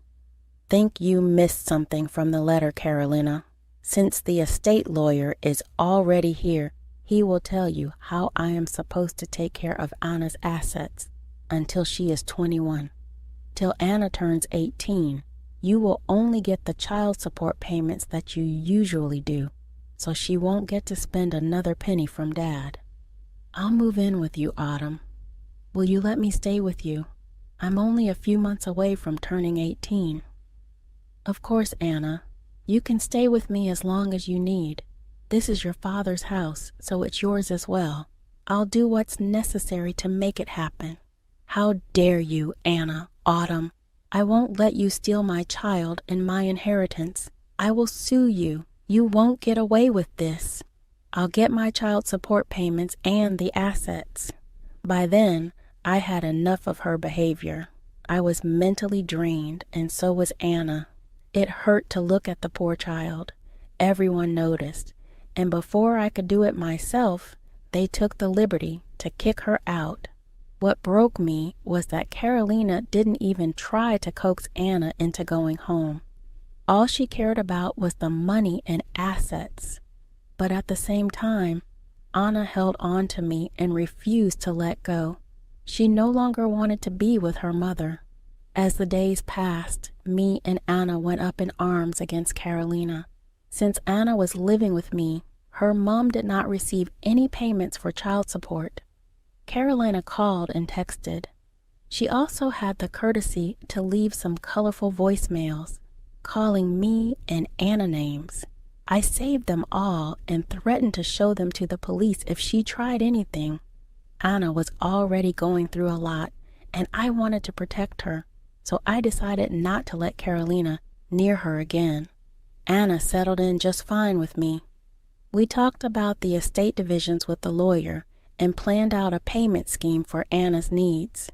Think you missed something from the letter, Carolina. Since the estate lawyer is already here, he will tell you how I am supposed to take care of Anna's assets until she is 21. Till Anna turns 18, you will only get the child support payments that you usually do, so she won't get to spend another penny from Dad. I'll move in with you, Autumn. Will you let me stay with you? I'm only a few months away from turning 18. Of course, Anna. You can stay with me as long as you need. This is your father's house, so it's yours as well. I'll do what's necessary to make it happen. How dare you, Anna, Autumn? I won't let you steal my child and my inheritance. I will sue you. You won't get away with this. I'll get my child support payments and the assets. By then, I had enough of her behavior. I was mentally drained, and so was Anna. It hurt to look at the poor child. Everyone noticed, and before I could do it myself, they took the liberty to kick her out. What broke me was that Carolina didn't even try to coax Anna into going home. All she cared about was the money and assets. But at the same time, Anna held on to me and refused to let go. She no longer wanted to be with her mother. As the days passed, me and Anna went up in arms against Carolina. Since Anna was living with me, her mom did not receive any payments for child support. Carolina called and texted. She also had the courtesy to leave some colorful voicemails, calling me and Anna names. I saved them all and threatened to show them to the police if she tried anything. Anna was already going through a lot, and I wanted to protect her, so I decided not to let Carolina near her again. Anna settled in just fine with me. We talked about the estate divisions with the lawyer and planned out a payment scheme for Anna's needs.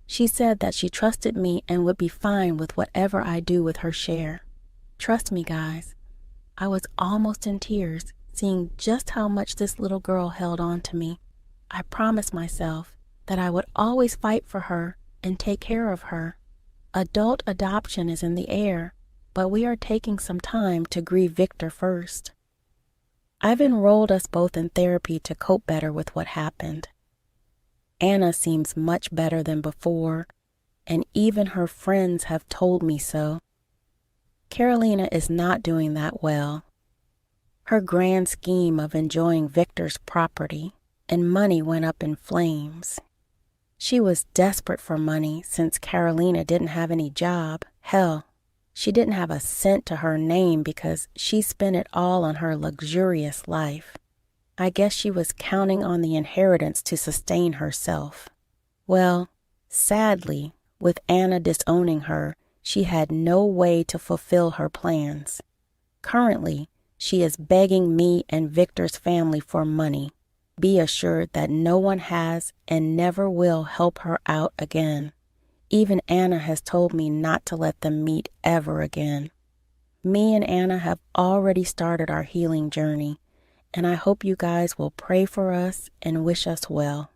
She said that she trusted me and would be fine with whatever I do with her share. Trust me, guys. I was almost in tears seeing just how much this little girl held on to me. I promised myself that I would always fight for her and take care of her. Adult adoption is in the air, but we are taking some time to grieve Victor first. I've enrolled us both in therapy to cope better with what happened. Anna seems much better than before, and even her friends have told me so. Carolina is not doing that well. Her grand scheme of enjoying Victor's property and money went up in flames. She was desperate for money since Carolina didn't have any job. Hell, she didn't have a cent to her name because she spent it all on her luxurious life. I guess she was counting on the inheritance to sustain herself. Well, sadly, with Anna disowning her, she had no way to fulfill her plans. Currently, she is begging me and Victor's family for money. Be assured that no one has and never will help her out again. Even Anna has told me not to let them meet ever again. Me and Anna have already started our healing journey, and I hope you guys will pray for us and wish us well.